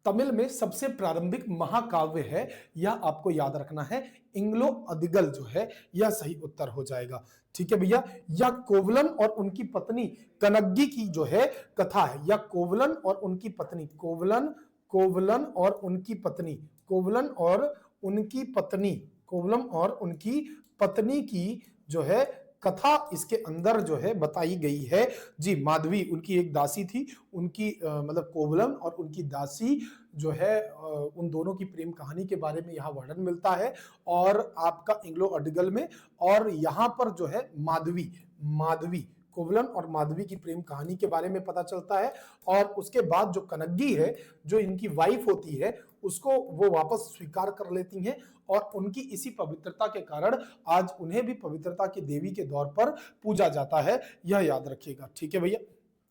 A: तमिल में सबसे प्रारंभिक महाकाव्य है, यह आपको याद रखना है। इंग्लो अदिगल जो है यह सही उत्तर हो जाएगा, ठीक है भैया। यह कोवलन और उनकी पत्नी कनग्गी की जो है कथा है, या कोवलन और उनकी पत्नी, कोवलन और उनकी पत्नी, कोवलन और उनकी पत्नी, कोवलम और उनकी पत्नी की जो है कथा इसके अंदर जो है बताई गई है जी। माधवी उनकी एक दासी थी, उनकी मतलब कोवलम और उनकी दासी जो है उन दोनों की प्रेम कहानी के बारे में यहाँ वर्णन मिलता है, और आपका इंग्लो अडिगल में, और यहाँ पर जो है माधवी कोवलन और माधवी की प्रेम कहानी के बारे में पता चलता है। और उसके बाद जो कनग्गी है, जो इनकी वाइफ होती है, उसको वो वापस स्वीकार कर लेती हैं, और उनकी इसी पवित्रता के कारण आज उन्हें भी पवित्रता की देवी के तौर पर पूजा जाता है, यह याद रखिएगा, ठीक है भैया।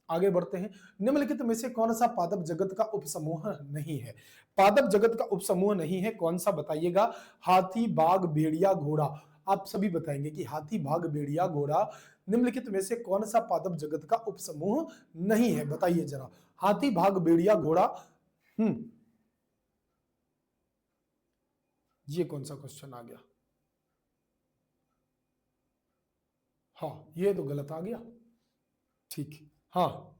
A: आगे बढ़ते हैं। निम्नलिखित में से कौन सा पादप जगत का उपसमूह नहीं है? पादप जगत का उपसमूह नहीं है, कौन सा बताइएगा? हाथी, बाघ, भेड़िया, घोड़ा। आप सभी बताएंगे कि हाथी, बाघ, भेड़िया, घोड़ा, निम्नलिखित में से कौन सा पादप जगत का उपसमूह नहीं है? बताइए जरा, हाथी, बाघ, भेड़िया, घोड़ा। ये कौन सा क्वेश्चन आ गया? हाँ ये तो गलत आ गया, ठीक। हाँ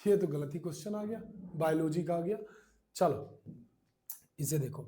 A: ये तो गलत ही क्वेश्चन आ गया, बायोलॉजी का आ गया। चलो इसे देखो,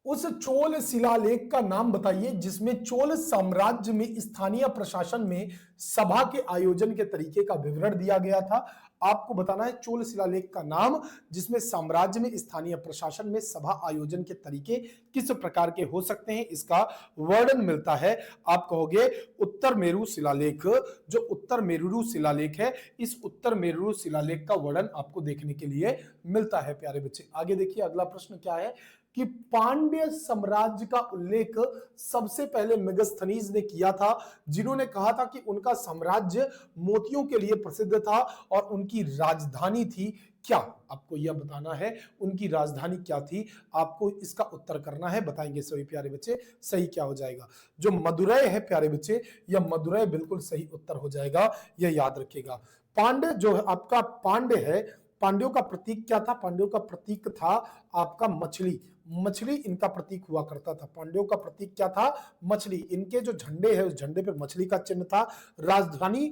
A: उस चोल शिलालेख का नाम बताइए जिसमें चोल साम्राज्य में स्थानीय प्रशासन में सभा के आयोजन के तरीके का विवरण दिया गया था। आपको बताना है चोल शिलालेख का नाम जिसमें साम्राज्य में स्थानीय प्रशासन में सभा आयोजन के तरीके किस प्रकार के हो सकते हैं, इसका वर्णन मिलता है। आप कहोगे उत्तर मेरू शिलालेख। जो उत्तर मेरू शिलालेख है, इस उत्तर मेरू शिलालेख का वर्णन आपको देखने के लिए मिलता है प्यारे बच्चे। आगे देखिए अगला प्रश्न क्या है। कि पांड्य साम्राज्य का उल्लेख सबसे पहले मेगास्थनीज ने किया था, जिन्होंने कहा था कि उनका साम्राज्य मोतियों के लिए प्रसिद्ध था और उनकी राजधानी थी क्या? आपको यह बताना है उनकी राजधानी क्या थी, आपको इसका उत्तर करना है। बताएंगे सभी प्यारे बच्चे सही क्या हो जाएगा। जो मदुरै है प्यारे बच्चे, यह मदुरै बिल्कुल सही उत्तर हो जाएगा, यह याद रखिएगा। पांड्य जो है आपका पांड्य है, पांड्यों का प्रतीक क्या था? पांड्यों का प्रतीक था आपका मछली, मछली इनका प्रतीक हुआ करता था। पांड्यों का प्रतीक क्या था? मछली। इनके जो झंडे है उस झंडे पर मछली का चिन्ह था। राजधानी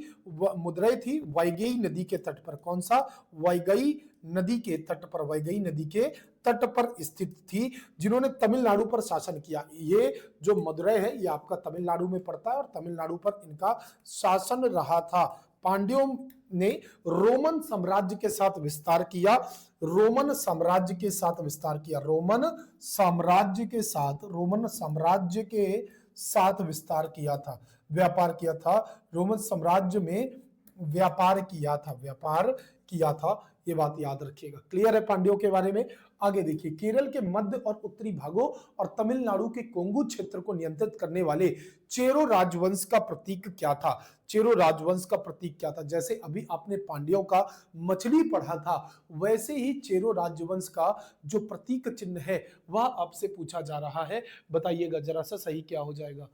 A: मदुरै थी, वैगई नदी के तट पर। कौन सा? वैगई नदी के तट पर, वैगई नदी के तट पर स्थित थी, जिन्होंने तमिलनाडु पर शासन किया। ये जो मदुरै है ये आपका तमिलनाडु में पड़ता है और तमिलनाडु पर इनका शासन रहा था। पांड्यों ने रोमन साम्राज्य के साथ विस्तार किया, रोमन साम्राज्य के साथ विस्तार किया, रोमन साम्राज्य के साथ, रोमन साम्राज्य के साथ विस्तार किया था, व्यापार किया था, रोमन साम्राज्य में व्यापार किया था, व्यापार किया था। ये बात याद रखिएगा। क्लियर है पांड्यों के बारे में? आगे देखिए, केरल के मध्य और उत्तरी भागों और तमिलनाडु के कोंगू क्षेत्र को नियंत्रित करने वाले चेरो राजवंश का प्रतीक क्या था? चेरो राजवंश का प्रतीक क्या था? जैसे अभी आपने पांड्यों का मछली पढ़ा था, वैसे ही चेरो राजवंश का जो प्रतीक चिन्ह है वह आपसे पूछा जा रहा है। बताइएगा जरा सा सही क्या हो जाएगा।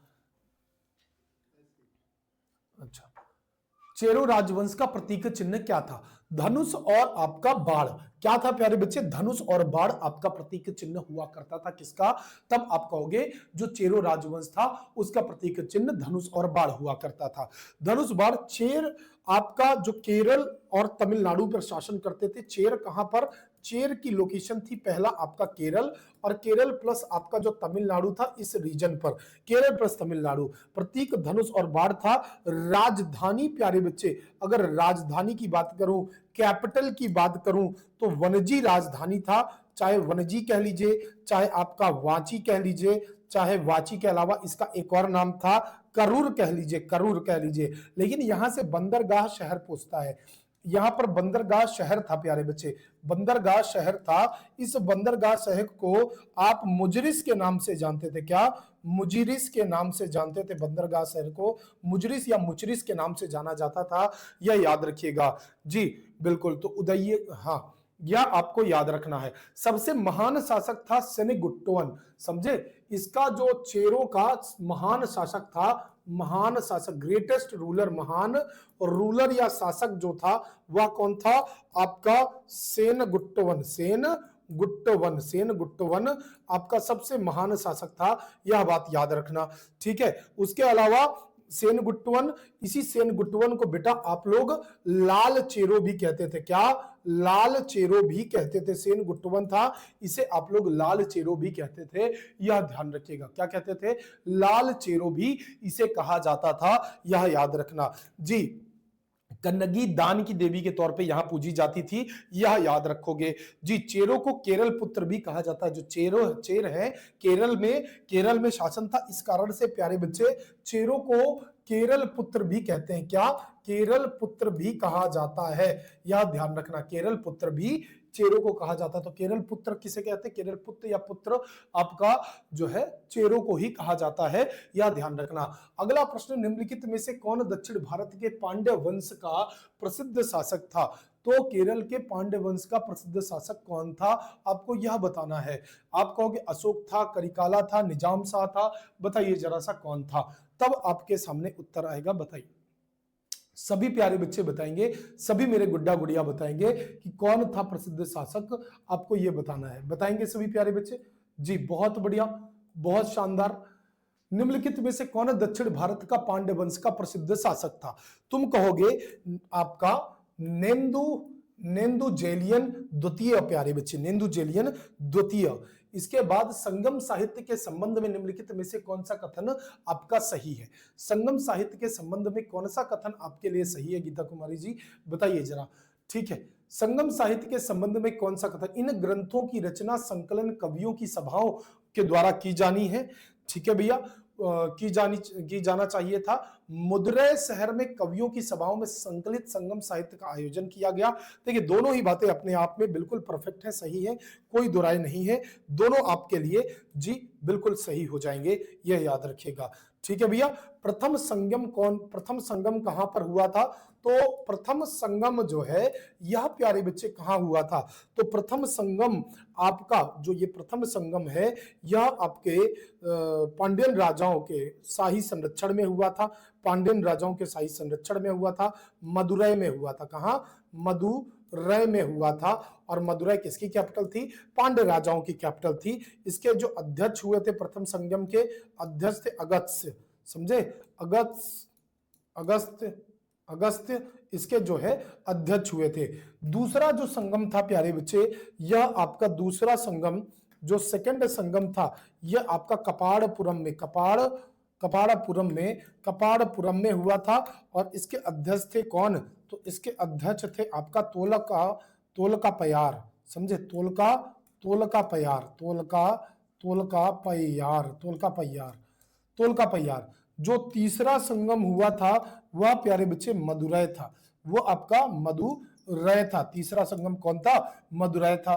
A: अच्छा, चेरो राजवंश का प्रतीक चिन्ह क्या था? धनुष और आपका बाण। क्या था प्यारे बच्चे? धनुष और बाण आपका प्रतीक चिन्ह हुआ करता था। किसका? तब आप कहोगे जो चेरो राजवंश था उसका प्रतीक चिन्ह धनुष और बाण हुआ करता था। धनुष बाण। चेर आपका जो केरल और तमिलनाडु पर शासन करते थे। चेर कहां पर? चेर की लोकेशन थी पहला आपका केरल, और केरल प्लस आपका जो तमिलनाडु था इस रीजन पर, केरल प्लस तमिलनाडु। प्रतीक धनुष और बाण था। राजधानी प्यारे बच्चे, अगर राजधानी की बात करूं, कैपिटल की बात करूं, तो वनजी राजधानी था। चाहे वनजी कह लीजिए, चाहे आपका वाची कह लीजिए, चाहे वाची के अलावा इसका एक और नाम था करूर कह लीजिए, करूर कह लीजिए। लेकिन यहां से बंदरगाह शहर पूछता है। यहां पर बंदरगाह शहर था प्यारे बच्चे, बंदरगाह शहर था। इस बंदरगाह शहर को आप मुजरिस के नाम से जानते थे। क्या? मुजरिस के नाम से जानते थे। बंदरगाह शहर को मुजरिस या मुचरिस के नाम से जाना जाता था, यह याद रखिएगा जी। बिल्कुल, तो उदय, हाँ, यह आपको याद रखना है। सबसे महान शासक था सेनेगुट्टवन। समझे? इसका जो चेरो का महान शासक था, महान शासक, ग्रेटेस्ट रूलर, महान रूलर या शासक जो था वह कौन था? आपका सेनगुट्टवन। सेनगुट्टवन, सेनगुट्टवन आपका सबसे महान शासक था, यह बात याद रखना। ठीक है। उसके अलावा सेनगुट्टवन, इसी सेनगुट्टवन को बेटा आप लोग लाल चेरो भी कहते थे। क्या? लाल चेरो भी कहते थे। सेनगुट्टवन था, इसे आप लोग लाल चेरो भी कहते थे, यह ध्यान रखिएगा। क्या कहते थे? लाल चेरो भी इसे कहा जाता था, यह याद रखना जी। कन्नगी दान की देवी के तौर पे यहां पूजी जाती थी, यह याद रखोगे जी। चेरो को केरल पुत्र भी कहा जाता है। जो चेर है, केरल में शासन था, इस कारण से प्यारे बच्चे चेरो को केरल पुत्र भी कहते हैं। क्या? केरल पुत्र भी कहा जाता है, यह ध्यान रखना। केरल पुत्र भी चेरो को कहा जाता है। तो केरल पुत्र किसे कहते हैं? केरल पुत्र या पुत्र आपका जो है चेरो को ही कहा जाता है, यह ध्यान रखना। अगला प्रश्न, निम्नलिखित में से कौन दक्षिण भारत के पांड्य वंश का प्रसिद्ध शासक था? तो केरल के पांड्य वंश का प्रसिद्ध शासक कौन था? आपको यह बताना है। आप कहोगे अशोक था, करिकाला था, निजाम शाह था, बताइए जरा सा कौन था, तब आपके सामने उत्तर आएगा। बताइए, सभी प्यारे बच्चे बताएंगे, सभी मेरे गुड्डा गुड़िया बताएंगे कि कौन था प्रसिद्ध शासक, आपको यह बताना है। बताएंगे सभी प्यारे बच्चे जी। बहुत बढ़िया, बहुत शानदार। निम्नलिखित में से कौन दक्षिण भारत का पांड्य वंश का प्रसिद्ध शासक था? तुम कहोगे आपका नेंदुजेलियन द्वितीय प्यारे बच्चे, नेंदुजेलियन द्वितीय। इसके बाद संगम साहित्य के संबंध में निम्नलिखित में से कौन सा कथन आपका सही है? संगम साहित्य के संबंध में कौन सा कथन आपके लिए सही है गीता कुमारी जी? बताइए जरा। ठीक है, संगम साहित्य के संबंध में कौन सा कथन? इन ग्रंथों की रचना संकलन कवियों की सभाओं के द्वारा की जानी है। ठीक है भैया, की जाना चाहिए था। मदुरै शहर में कवियों की सभाओं में संकलित संगम साहित्य का आयोजन किया गया। देखिए दोनों ही बातें अपने आप में बिल्कुल परफेक्ट है, सही है, कोई दो राय नहीं है, दोनों आपके लिए जी बिल्कुल सही हो जाएंगे, यह याद रखिएगा। ठीक है भैया, प्रथम संगम कहां पर हुआ था? तो प्रथम संगम जो है यह प्यारे बच्चे कहां हुआ था? तो प्रथम संगम आपका जो ये प्रथम संगम है यह आपके पांड्यन राजाओं के शाही संरक्षण में हुआ था। पांड्यन राजाओं के शाही संरक्षण में हुआ था, मदुरै में हुआ था। कहां? मदुरै में हुआ था। और मदुरै किसकी कैपिटल थी? पांड्य राजाओं की कैपिटल थी। इसके जो अध्यक्ष हुए थे प्रथम संगम के, अध्यक्ष थे अगस्त्य, समझे? अगस्त्य इसके जो है अध्यक्ष हुए थे। दूसरा जो संगम था प्यारे बच्चे, यह आपका दूसरा संगम जो सेकंड संगम था यह आपका कपाड़पुरम में हुआ था। और इसके अध्यक्ष थे कौन? तो इसके अध्यक्ष थे आपका तोलका पयार, समझे? तोलका पयार। जो तीसरा संगम हुआ था वह प्यारे बच्चे मदुरै था, वो आपका मदुरै था। तीसरा संगम कौन था? मदुरै था।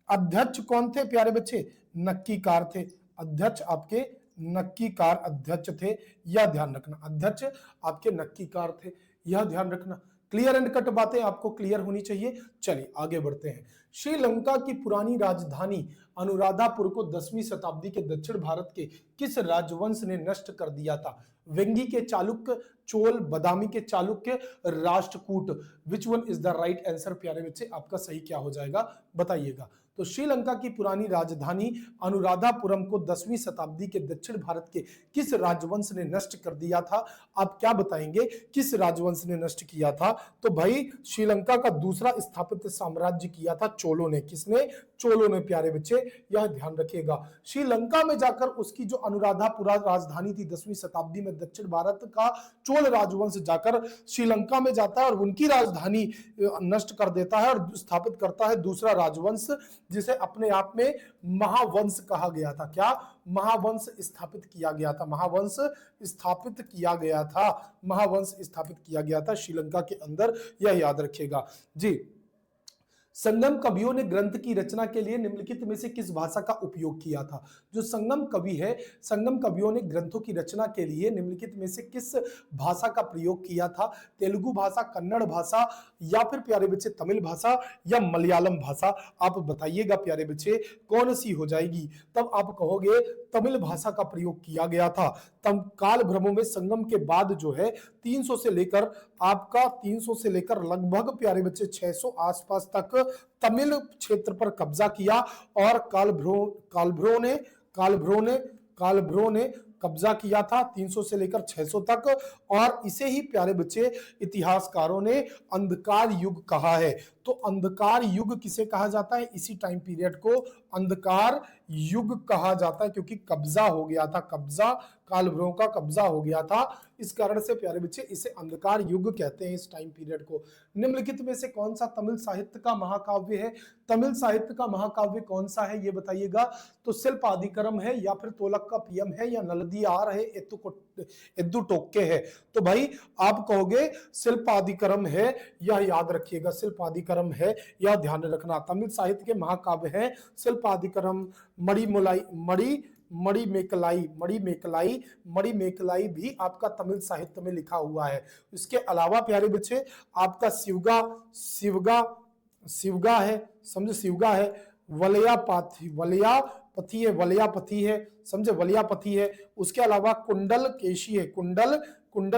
A: अध्यक्ष कौन थे प्यारे बच्चे? नक्कीकार थे। अध्यक्ष आपके नक्कीकार अध्यक्ष थे, यह ध्यान रखना। अध्यक्ष आपके नक्कीकार थे, यह ध्यान रखना। क्लियर एंड कट बातें आपको क्लियर होनी चाहिए। चलिए आगे बढ़ते हैं। श्रीलंका की पुरानी राजधानी अनुराधापुर को 10वीं शताब्दी के दक्षिण भारत के किस राजवंश ने नष्ट कर दिया था? वेंगी के चालुक्य, चोल, बादामी के चालुक्य, राष्ट्रकूट। विच one is the right answer प्यारे बच्चे? आपका सही क्या हो जाएगा बताइएगा। तो श्रीलंका की पुरानी राजधानी अनुराधापुरम को 10वीं शताब्दी के दक्षिण भारत के किस राजवंश ने नष्ट कर दिया था? आप क्या बताएंगे किस राजवंश ने नष्ट किया था? तो भाई श्रीलंका का दूसरा स्थापित साम्राज्य किया था चोलों ने। किसने? चोलों ने प्यारे बच्चे, यह ध्यान रखिएगा। श्रीलंका में जाकर उसकी जो अनुराधापुरा राजधानी थी 10वीं शताब्दी में, दक्षिण भारत का चोल राजवंश जाकर श्रीलंका में जाता है और उनकी राजधानी नष्ट कर देता है और स्थापित करता है दूसरा राजवंश, जिसे अपने आप में महावंश कहा गया था। क्या? महावंश स्थापित किया गया था। महावंश स्थापित किया गया था श्रीलंका के अंदर, यह याद रखिएगा जी। संगम कवियों ने ग्रंथ की रचना के लिए निम्नलिखित में से किस भाषा का उपयोग किया था? जो संगम कवि है, संगम कवियों ने ग्रंथों की रचना के लिए निम्नलिखित में से किस भाषा का प्रयोग किया था? तेलुगु भाषा, कन्नड़ भाषा, या फिर प्यारे बच्चे तमिल भाषा, या मलयालम भाषा? आप बताइएगा प्यारे बच्चे कौन सी हो जाएगी? तब आप कहोगे तमिल भाषा का प्रयोग किया गया था। तब काल भ्रमों में संगम के बाद जो है 300 से लेकर लगभग प्यारे बच्चे 600 आसपास तक तमिल क्षेत्र पर कब्जा किया और कालभ्रों ने कब्जा किया था 300 से लेकर 600 तक। और इसे ही प्यारे बच्चे इतिहासकारों ने अंधकार युग कहा है। तो अंधकार युग किसे कहा जाता है? इसी टाइम पीरियड को अंधकार युग कहा जाता है, क्योंकि कब्जा हो गया था, कालभ्रों का कब्जा हो गया था। इस कारण से प्यारे बच्चे इसे अंधकार युग कहते हैं इस टाइम पीरियड को। निम्नलिखित में से कौन सा तमिल साहित्य का महाकाव्य है? तमिल साहित्य का महाकाव्य कौन सा है ये बताइएगा। तो शिल्पाधिकरम है, या फिर तोलकाप्पियम है, या नलदियार है, एद्दुटोक्के है? तो भाई आप कहोगे शिल्पाधिकरम है, यह याद रखिएगा। शिल्पाधिकरम है, यह ध्यान रखना। तमिल साहित्य के महाकाव्य है शिल्पाधिकरम, मणिमेकलाई भी आपका तमिल साहित्य में लिखा हुआ है। इसके अलावा प्यारे बच्चे आपका शिवगा है, समझे? शिवगा है, वलयापथी है, समझे? वलयापथी है। उसके अलावा कुंडल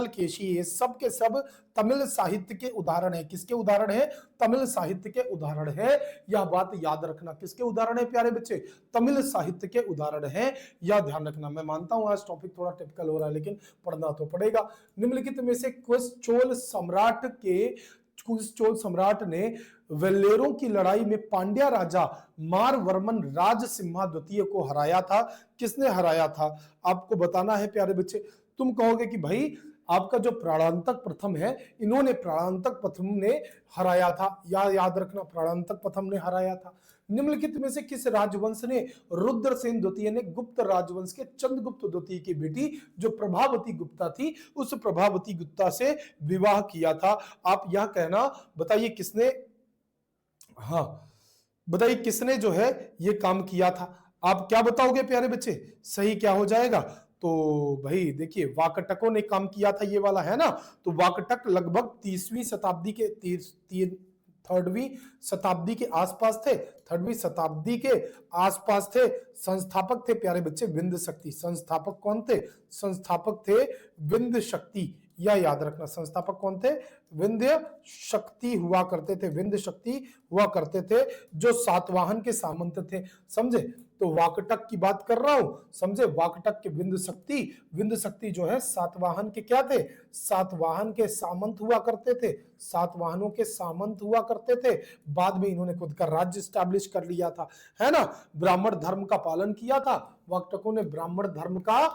A: केशी है। सब के सब तमिल साहित्य के उदाहरण है। किसके उदाहरण है? तमिल साहित्य के उदाहरण है। यह बात याद रखना। किसके उदाहरण है प्यारे बच्चे? तमिल साहित्य के उदाहरण है, यह ध्यान रखना। मैं मानता हूं आज टॉपिक थोड़ा टिपिकल हो रहा है, लेकिन पढ़ना तो पड़ेगा। निम्नलिखित में से चोल सम्राट ने वेल्लेरों की लड़ाई में पांड्या राजा मारवर्मन राजसिम्हा द्वितीय को हराया था? किसने हराया था? आपको बताना है प्यारे बच्चे। तुम कहोगे कि भाई आपका जो प्राणांतक प्रथम है, इन्होंने प्राणांतक प्रथम ने हराया था, याद रखना, प्राणांतक प्रथम ने हराया था। निम्नलिखित में से किस राजवंश ने रुद्रसेन द्वितीय ने गुप्त राजवंश के चंद्रगुप्त द्वितीय की बेटी जो प्रभावती गुप्ता थी, उस प्रभावती गुप्ता से विवाह किया था? आप यह कहना, बताइए किसने, हाँ बताइए किसने जो है ये काम किया था? आप क्या बताओगे प्यारे बच्चे, सही क्या हो जाएगा? तो भाई देखिए, वाकटकों ने काम किया था, ये वाला है ना। तो वाकटक लगभग 30वीं शताब्दी के थर्डवीं शताब्दी के आसपास थे, थर्डवीं शताब्दी के आसपास थे। संस्थापक थे प्यारे बच्चे विंध्य शक्ति। संस्थापक कौन थे? संस्थापक थे विंध्य शक्ति, यह याद रखना। संस्थापक कौन थे? विंध्य शक्ति हुआ करते थे, विंध्य शक्ति हुआ करते थे, जो सातवाहन के सामंत थे। समझे? तो वाकटक की बात कर रहा हूं, समझे? वाकटक के विंध्य शक्ति जो है सातवाहन के क्या थे? सातवाहन के सामंत हुआ करते थे, सातवाहनों के सामंत हुआ करते थे। बाद में इन्होंने खुद का राज्य स्टैब्लिश कर लिया था, है ना। ब्राह्मण धर्म का पालन किया था वाकटकों ने, ब्राह्मण धर्म का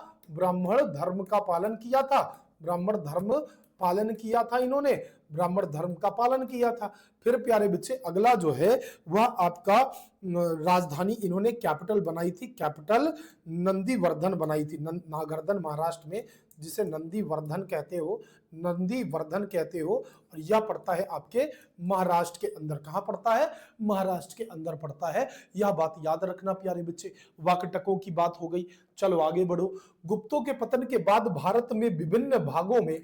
A: पालन किया था, ब्राह्मण धर्म पालन किया था इन्होंने, ब्राह्मण धर्म का पालन किया था। फिर प्यारे बच्चे अगला जो है वह आपका राजधानी इन्होंने कैपिटल बनाई थी, कैपिटल नंदीवर्धन बनाई थी, नागरधन महाराष्ट्र में, जिसे नंदीवर्धन कहते हो, नंदीवर्धन कहते हो। और यह पड़ता है आपके महाराष्ट्र के अंदर। कहां पड़ता है? महाराष्ट्र के अंदर पड़ता है। यह बात याद रखना प्यारे बच्चे। वाकटकों की बात हो गई, चलो आगे बढ़ो। गुप्तों के पतन के बाद भारत में विभिन्न भागों में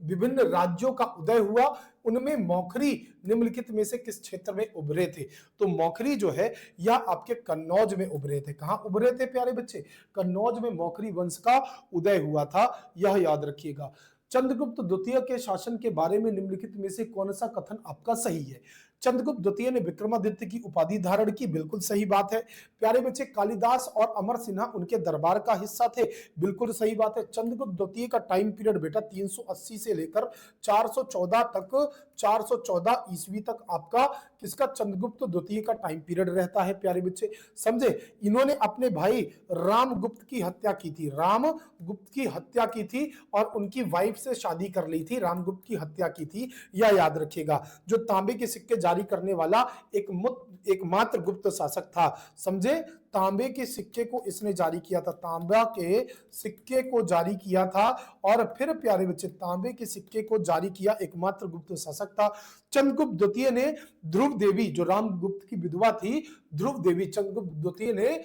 A: विभिन्न राज्यों का उदय हुआ। उनमें मौखरी निम्नलिखित में से किस क्षेत्र में उभरे थे? तो मौखरी जो है यह आपके कन्नौज में उभरे थे। कहां उभरे थे प्यारे बच्चे? कन्नौज में मौखरी वंश का उदय हुआ था, यह याद रखिएगा। चंद्रगुप्त द्वितीय के शासन के बारे में निम्नलिखित में से कौन सा कथन आपका सही है? चंद्रगुप्त द्वितीय ने विक्रमादित्य की उपाधि धारण की, बिल्कुल सही बात है प्यारे बच्चे। कालिदास और अमर सिन्हा उनके दरबार का हिस्सा थे, बिल्कुल सही बात है। चंद्रगुप्त द्वितीय का टाइम पीरियड बेटा 380 से लेकर 414 तक, 414 ईस्वी तक आपका किसका? चंद्रगुप्त द्वितीय का टाइम पीरियड रहता है प्यारे बच्चे, समझे। इन्होंने अपने भाई रामगुप्त की हत्या की थी, रामगुप्त की हत्या की थी और उनकी वाइफ से शादी कर ली थी, रामगुप्त की हत्या की थी, यह याद रखिएगा। जो तांबे के सिक्के जारी करने वाला एकमात्र गुप्त शासक था, समझे। तांबे के सिक्के को इसने जारी किया था, तांबा के सिक्के को जारी किया था। और फिर प्यारे बच्चे तांबे के सिक्के को जारी किया एकमात्र गुप्त शासक था। चंद्रगुप्त द्वितीय ने ध्रुव देवी, जो रामगुप्त की विधवा थी ध्रुव देवी, चंद्रगुप्त द्वितीय ने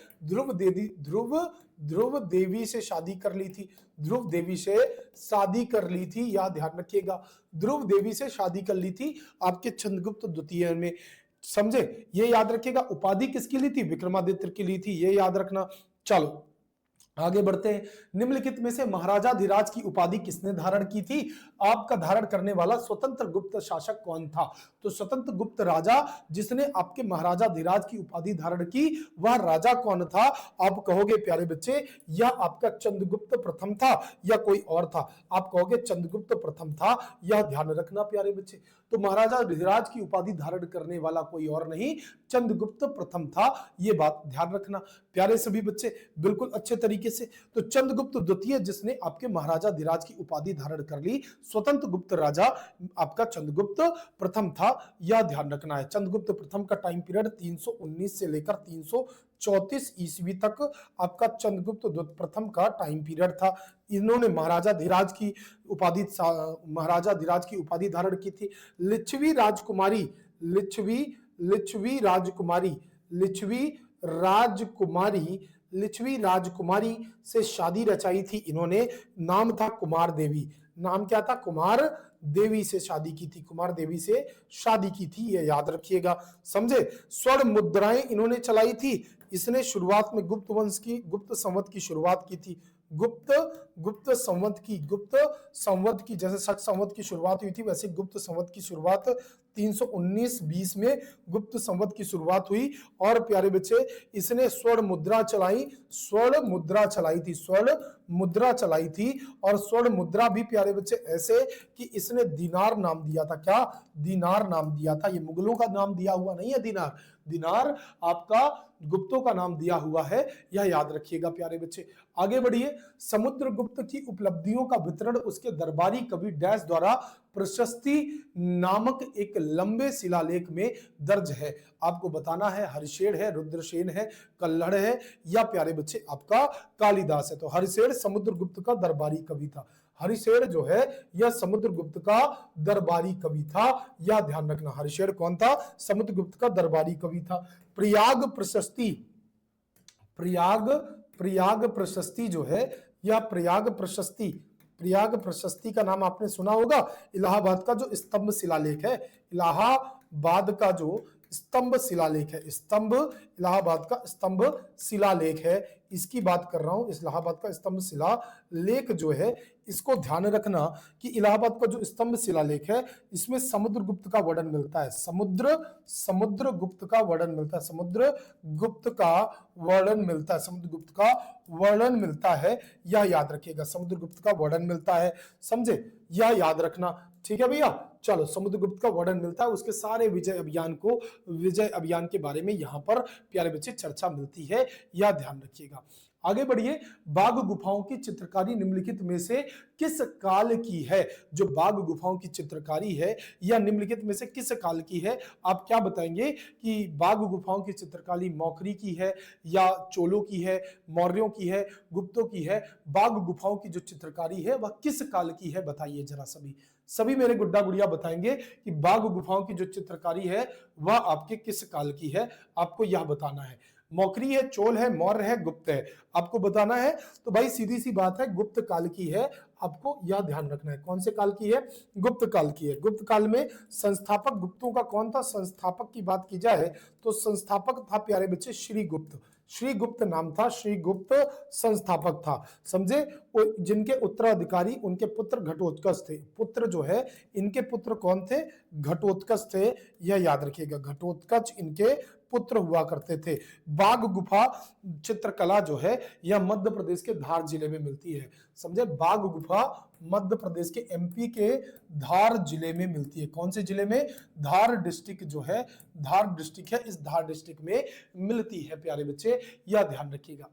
A: ध्रुव देवी से शादी कर ली थी, ध्रुव देवी से शादी कर ली थी, यह ध्यान रखिएगा। ध्रुव देवी से शादी कर ली थी आपके चंद्रगुप्त द्वितीय में, समझे। ये याद रखिएगा। उपाधि किसकी ली थी? विक्रमादित्य की ली थी, ये याद रखना। चलो आगे बढ़ते हैं। निम्नलिखित में से महाराजाधिराज की उपाधि किसने धारण की थी? आपका धारण करने वाला स्वतंत्र गुप्त शासक कौन था? तो स्वतंत्र गुप्त राजा जिसने आपके महाराजाधिराज की उपाधि धारण की, वह राजा कौन था? आप कहोगे प्यारे बच्चे यह आपका चंद्रगुप्त प्रथम था या कोई और था? आप कहोगे चंद्रगुप्त प्रथम था, यह ध्यान रखना प्यारे बच्चे। तो महाराजाधिराज की उपाधि धारण करने वाला कोई और नहीं, चंद्रगुप्त प्रथम था, यह बात ध्यान रखना प्यारे सभी बच्चे, बिल्कुल अच्छे तरीके से। तो चंद्रगुप्त द्वितीय जिसने आपके महाराजाधिराज की उपाधि धारण कर ली, स्वतंत्र गुप्त राजा आपका चंद्रगुप्त प्रथम था, यह ध्यान रखना है। चंद्रगुप्त प्रथम का टाइम पीरियड 319 से लेकर 334 ईस्वी तक आपका चंद्रगुप्त प्रथम का टाइम पीरियड था। इन्होंने महाराजाधिराज की उपाधि धारण की थी। लिच्छवी राजकुमारी से शादी रचाई थी इन्होंने, नाम था कुमार देवी। नाम क्या था? कुमार देवी से शादी की थी, कुमार देवी से शादी की थी, ये याद रखिएगा, समझे। स्वर्ण मुद्राएं इन्होंने चलाई थी। इसने शुरुआत में गुप्त संवत की शुरुआत की थी। गुप्त संवत की जैसे शक संवत की शुरुआत हुई थी, वैसे गुप्त संवत की शुरुआत 319-20 में गुप्त संवत की शुरुआत हुई और प्यारे बच्चे इसने स्वर्ण मुद्रा चलाई, स्वर्ण मुद्रा चलाई थी, स्वर्ण मुद्रा चलाई थी। और स्वर्ण मुद्रा भी प्यारे बच्चे ऐसे कि इसने दिनार नाम दिया था। क्या? दिनार नाम दिया था। ये मुगलों का नाम दिया हुआ नहीं है दिनार, दिनार आपका गुप्तों का नाम दिया हुआ है, यह याद रखिएगा प्यारे बच्चे। आगे बढ़िए। समुद्रगुप्त की उपलब्धियों का वितरण उसके दरबारी कवि डैश द्वारा प्रशस्ति नामक एक लंबे शिलालेख में दर्ज है। आपको बताना है हरिशेर है, रुद्रसेन है, कल्हड़ है, या प्यारे बच्चे आपका कालिदास है। तो हरिशेर समुद्रगुप्त का दरबारी कवि था। हरिशेर जो है यह समुद्रगुप्त का दरबारी कवि था, यह ध्यान रखना। हरिशेर कौन था? समुद्रगुप्त का दरबारी कवि था। प्रयाग प्रशस्ति, प्रयाग प्रयाग प्रशस्ति जो है, यह प्रयाग प्रशस्ति, प्रयाग प्रशस्ति का नाम आपने सुना होगा। इलाहाबाद का जो स्तंभ शिलालेख है, इलाहाबाद का जो स्तंभ शिलालेख है, स्तंभ, इलाहाबाद का स्तंभ शिलालेख है, इसकी बात कर रहा हूं। इलाहाबाद का स्तंभ शिलालेख जो है, इसको ध्यान रखना कि इलाहाबाद का जो स्तंभ शिलालेख है इसमें समुद्रगुप्त का वर्णन मिलता है। समुद्रगुप्त का वर्णन मिलता है, समुद्रगुप्त का वर्णन मिलता है, समुद्रगुप्त का वर्णन मिलता है, यह याद रखिएगा। समुद्रगुप्त का वर्णन मिलता है, समझे? यह याद रखना, ठीक है भैया। चलो, समुद्रगुप्त का वर्णन मिलता है, उसके सारे विजय अभियान के बारे में यहां पर प्यारे बच्चे चर्चा मिलती है, यह ध्यान रखिएगा। आगे बढ़िए। बाघ गुफाओं की चित्रकारी निम्नलिखित में से किस काल की है? जो बाघ गुफाओं की चित्रकारी है यह निम्नलिखित में से किस काल की है? आप क्या बताएंगे कि बाघ गुफाओं की चित्रकारी मौखरी की है, या चोलों की है, मौर्यों की है, गुप्तों की है? बाघ गुफाओं की जो चित्रकारी है वह किस काल की है? बताइए जरा सभी मेरे गुड्डा गुड़िया बताएंगे कि बाघ गुफाओं की जो चित्रकारी है वह आपके किस काल की है, आपको यह बताना है। मौखरी है, चोल है, मौर्य है, गुप्त है, आपको बताना है। तो भाई सीधी सी बात है, गुप्त काल की है, आपको यह ध्यान रखना है। कौन से काल की है? गुप्त काल की है। गुप्त काल में संस्थापक गुप्तों का कौन था? संस्थापक की बात की जाए तो संस्थापक था प्यारे बच्चे श्रीगुप्त, श्रीगुप्त नाम था, श्रीगुप्त संस्थापक था, समझे? जिनके उत्तराधिकारी उनके पुत्र घटोत्कच थे। पुत्र जो है इनके पुत्र कौन थे? घटोत्कच थे, यह याद रखिएगा। घटोत्कच इनके पुत्र हुआ करते थे। बाघ गुफा चित्रकला जो है यह मध्य प्रदेश के धार जिले में मिलती है, समझे? बाघ गुफा मध्य प्रदेश के एमपी के धार जिले में मिलती है। कौन से जिले में? धार डिस्ट्रिक्ट जो है, धार डिस्ट्रिक्ट है, इस धार डिस्ट्रिक्ट में मिलती है प्यारे बच्चे, यह ध्यान रखिएगा।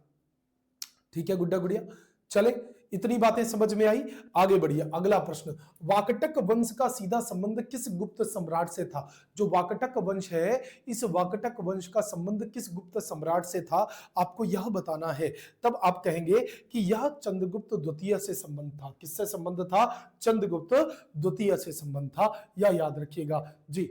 A: ठीक है गुड्डा गुड़िया, चले इतनी बातें समझ में आई। आगे बढ़िए। अगला प्रश्न, वाकटक वंश का सीधा संबंध किस गुप्त सम्राट से था? जो वाकटक वंश है, इस वाकटक वंश का संबंध किस गुप्त सम्राट से था, आपको यह बताना है। तब आप कहेंगे कि यह चंद्रगुप्त द्वितीय से संबंध था। किससे संबंध था? चंद्रगुप्त द्वितीय से संबंध था, यह याद रखिएगा जी।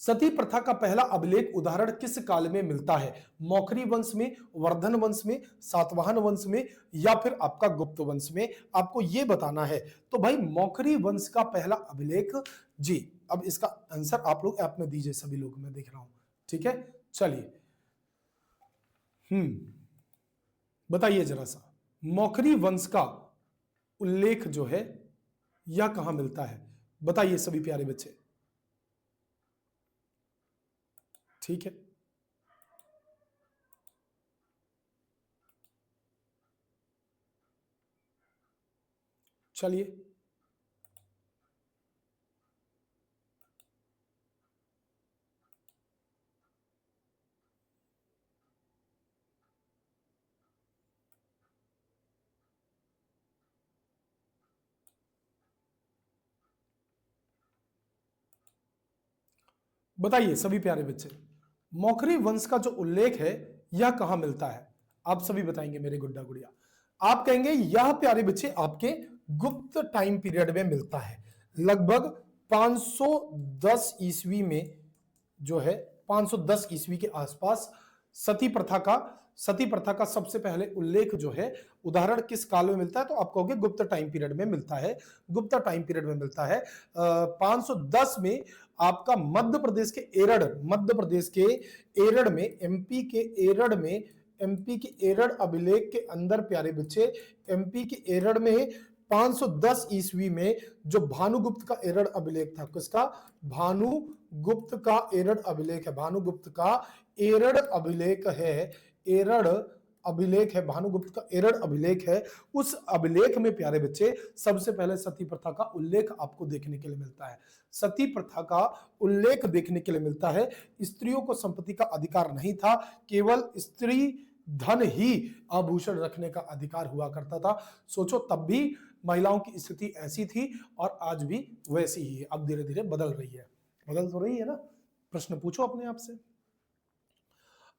A: सती प्रथा का पहला अभिलेख उदाहरण किस काल में मिलता है? मौखरी वंश में, वर्धन वंश में, सातवाहन वंश में, या फिर आपका गुप्त वंश में? आपको यह बताना है। तो भाई मौखरी वंश का पहला अभिलेख जी। अब इसका आंसर आप लोग ऐप में दीजिए, सभी लोग, मैं देख रहा हूं, ठीक है? चलिए बताइए जरा सा, मौखरी वंश का उल्लेख जो है यह कहां मिलता है? बताइए सभी प्यारे बच्चे, ठीक है? चलिए बताइए सभी प्यारे बच्चे, मौखरी वंश का जो उल्लेख है यह कहां मिलता है? आप सभी बताएंगे मेरे गुड्डा गुड़िया। आप कहेंगे यह प्यारे बच्चे आपके गुप्त टाइम पीरियड में मिलता है, लगभग 510 ईस्वी में जो है, 510 ईस्वी के आसपास सती प्रथा का सबसे पहले उल्लेख जो है, उदाहरण किस काल में मिलता है? तो आप कहोगे गुप्त टाइम पीरियड में मिलता है, गुप्त टाइम पीरियड में मिलता है। 510 में आपका मध्य प्रदेश के एरड़ में, एमपी के एरड़ अभिलेख के अंदर प्यारे बच्चे, एमपी के एरड़ में 510 ईस्वी में जो भानुगुप्त का एरड़ अभिलेख था, किसका? भानुगुप्त का एरड़ अभिलेख है, भानुगुप्त का एरड़ अभिलेख है, एरड़ अभिलेख है, भानुगुप्त का एरड़ अभिलेख है। उस अभिलेख में प्यारे बच्चे सबसे पहले सती प्रथा का उल्लेख आपको देखने के लिए मिलता है। सती प्रथा का उल्लेख देखने के लिए मिलता है। स्त्रियों को संपत्ति का अधिकार नहीं था, केवल स्त्री धन ही आभूषण रखने का अधिकार हुआ करता था। सोचो तब भी महिलाओं की स्थिति ऐसी थी और आज भी वैसी ही है। अब धीरे धीरे बदल रही है, बदल तो रही है ना। प्रश्न पूछो अपने आप से,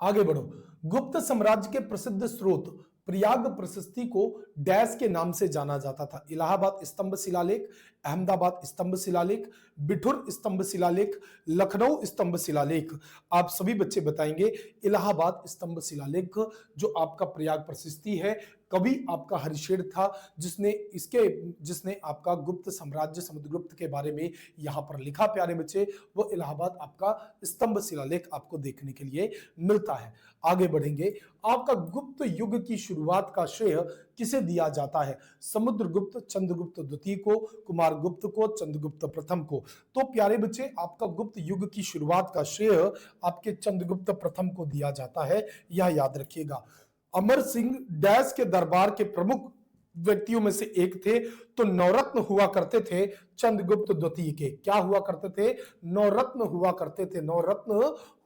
A: आगे बढ़ो। गुप्त साम्राज्य के प्रसिद्ध स्रोत प्रयाग प्रशस्ति को डैश के नाम से जाना जाता था। इलाहाबाद स्तंभ शिलालेख, अहमदाबाद स्तंभ शिलालेख, बिठुर स्तंभ शिलालेख, लखनऊ स्तंभ शिलालेख। आप सभी बच्चे बताएंगे इलाहाबाद स्तंभ शिलालेख जो आपका प्रयाग प्रशस्ति है, कवि आपका हरिशेर था जिसने आपका गुप्त साम्राज्य समुद्रगुप्त के बारे में यहां पर लिखा प्यारे बच्चे। वो इलाहाबाद आपका स्तंभ शिलालेख आपको देखने के लिए मिलता है। आगे बढ़ेंगे। आपका गुप्त युग की शुरुआत का श्रेय किसे दिया जाता है? समुद्रगुप्त, चंद्रगुप्त द्वितीय को, कुमारगुप्त को, चंद्रगुप्त प्रथम को। तो प्यारे बच्चे आपका गुप्त युग की शुरुआत का श्रेय आपके चंद्रगुप्त प्रथम को दिया जाता है, यह याद रखिएगा। अमर सिंह डैश के दरबार के प्रमुख व्यक्तियों में से एक थे, तो नवरत्न हुआ करते थे चंद्रगुप्त द्वितीय के। क्या हुआ करते थे? नवरत्न हुआ करते थे, नवरत्न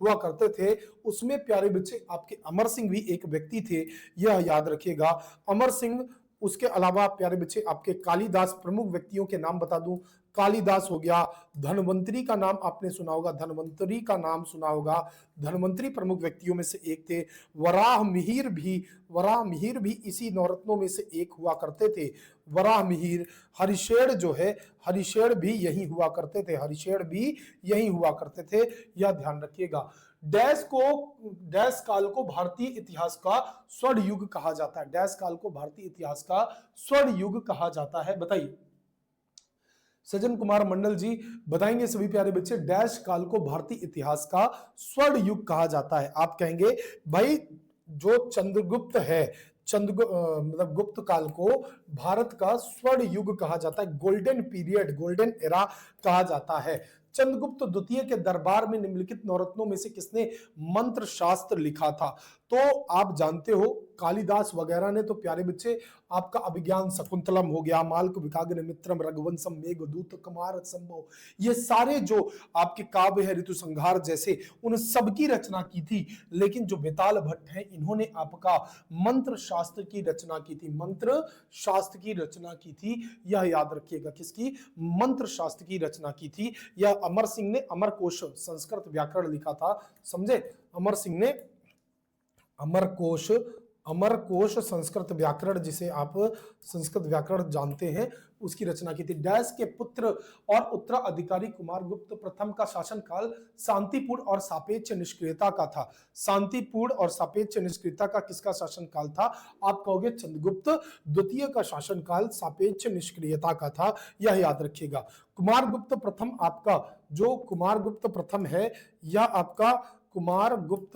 A: हुआ करते थे। उसमें प्यारे बच्चे आपके अमर सिंह भी एक व्यक्ति थे, यह याद रखिएगा। अमर सिंह, उसके अलावा प्यारे बच्चे आपके कालिदास, प्रमुख व्यक्तियों के नाम बता दूं। कालिदास हो गया, धनवंतरी का नाम आपने सुना होगा, धनवंतरी का नाम सुना होगा, धनवंतरी प्रमुख व्यक्तियों में से एक थे। वराह मिहिर भी इसी नवरत्नों में से एक हुआ करते थे। वराह मिहिर, हरिशेर जो है, हरिशेर भी यही हुआ करते थे, हरिशेर भी यही हुआ करते थे, यह ध्यान रखिएगा। डैश काल को भारतीय इतिहास का स्वर्ण युग कहा जाता है, डैश काल को भारतीय इतिहास का स्वर्ण युग कहा जाता है, बताइए। सज्जन कुमार मंडल जी बताएंगे सभी प्यारे बच्चे, डैश काल को भारतीय इतिहास का स्वर्ण युग कहा जाता है। आप कहेंगे भाई जो चंद्रगुप्त है, मतलब गुप्त काल को भारत का स्वर्ण युग कहा जाता है, गोल्डन पीरियड, गोल्डन एरा कहा जाता है। चंद्रगुप्त द्वितीय के दरबार में निम्नलिखित नवरत्नों में से किसने मंत्र शास्त्र लिखा था? तो आप जानते हो कालिदास वगैरह ने तो प्यारे बच्चे आपका अभिज्ञान शकुंतलम हो गया, माल्क विकाग्न मित्रम, रघुवंशम, मेघदूत, कुमार संभव, ये सारे जो आपके काव्य है, ऋतु संहार जैसे, उन सबकी रचना की थी। लेकिन जो बेताल भट्ट है, इन्होंने आपका मंत्र शास्त्र की रचना की थी, मंत्र शास्त्र की रचना की थी, यह याद रखिएगा। किसकी? मंत्र शास्त्र की रचना की थी। यह अमर सिंह ने अमरकोश संस्कृत व्याकरण लिखा था, समझे। अमर सिंह ने अमरकोश संस्कृत व्याकरण, जिसे आप संस्कृत व्याकरण जानते हैं, उसकी रचना की थी। डैश के पुत्र और उत्तराधिकारी कुमारगुप्त प्रथम का शासनकाल शांतिपूर्ण और सापेक्ष निष्क्रियता का था। शांतिपूर्ण और सापेक्ष निष्क्रियता का किसका शासनकाल था? आप कहोगे चंद्रगुप्त द्वितीय का शासनकाल सापेक्ष निष्क्रियता का था, यह याद रखिएगा। कुमारगुप्त प्रथम, आपका जो कुमारगुप्त प्रथम है, यह आपका कुमारगुप्त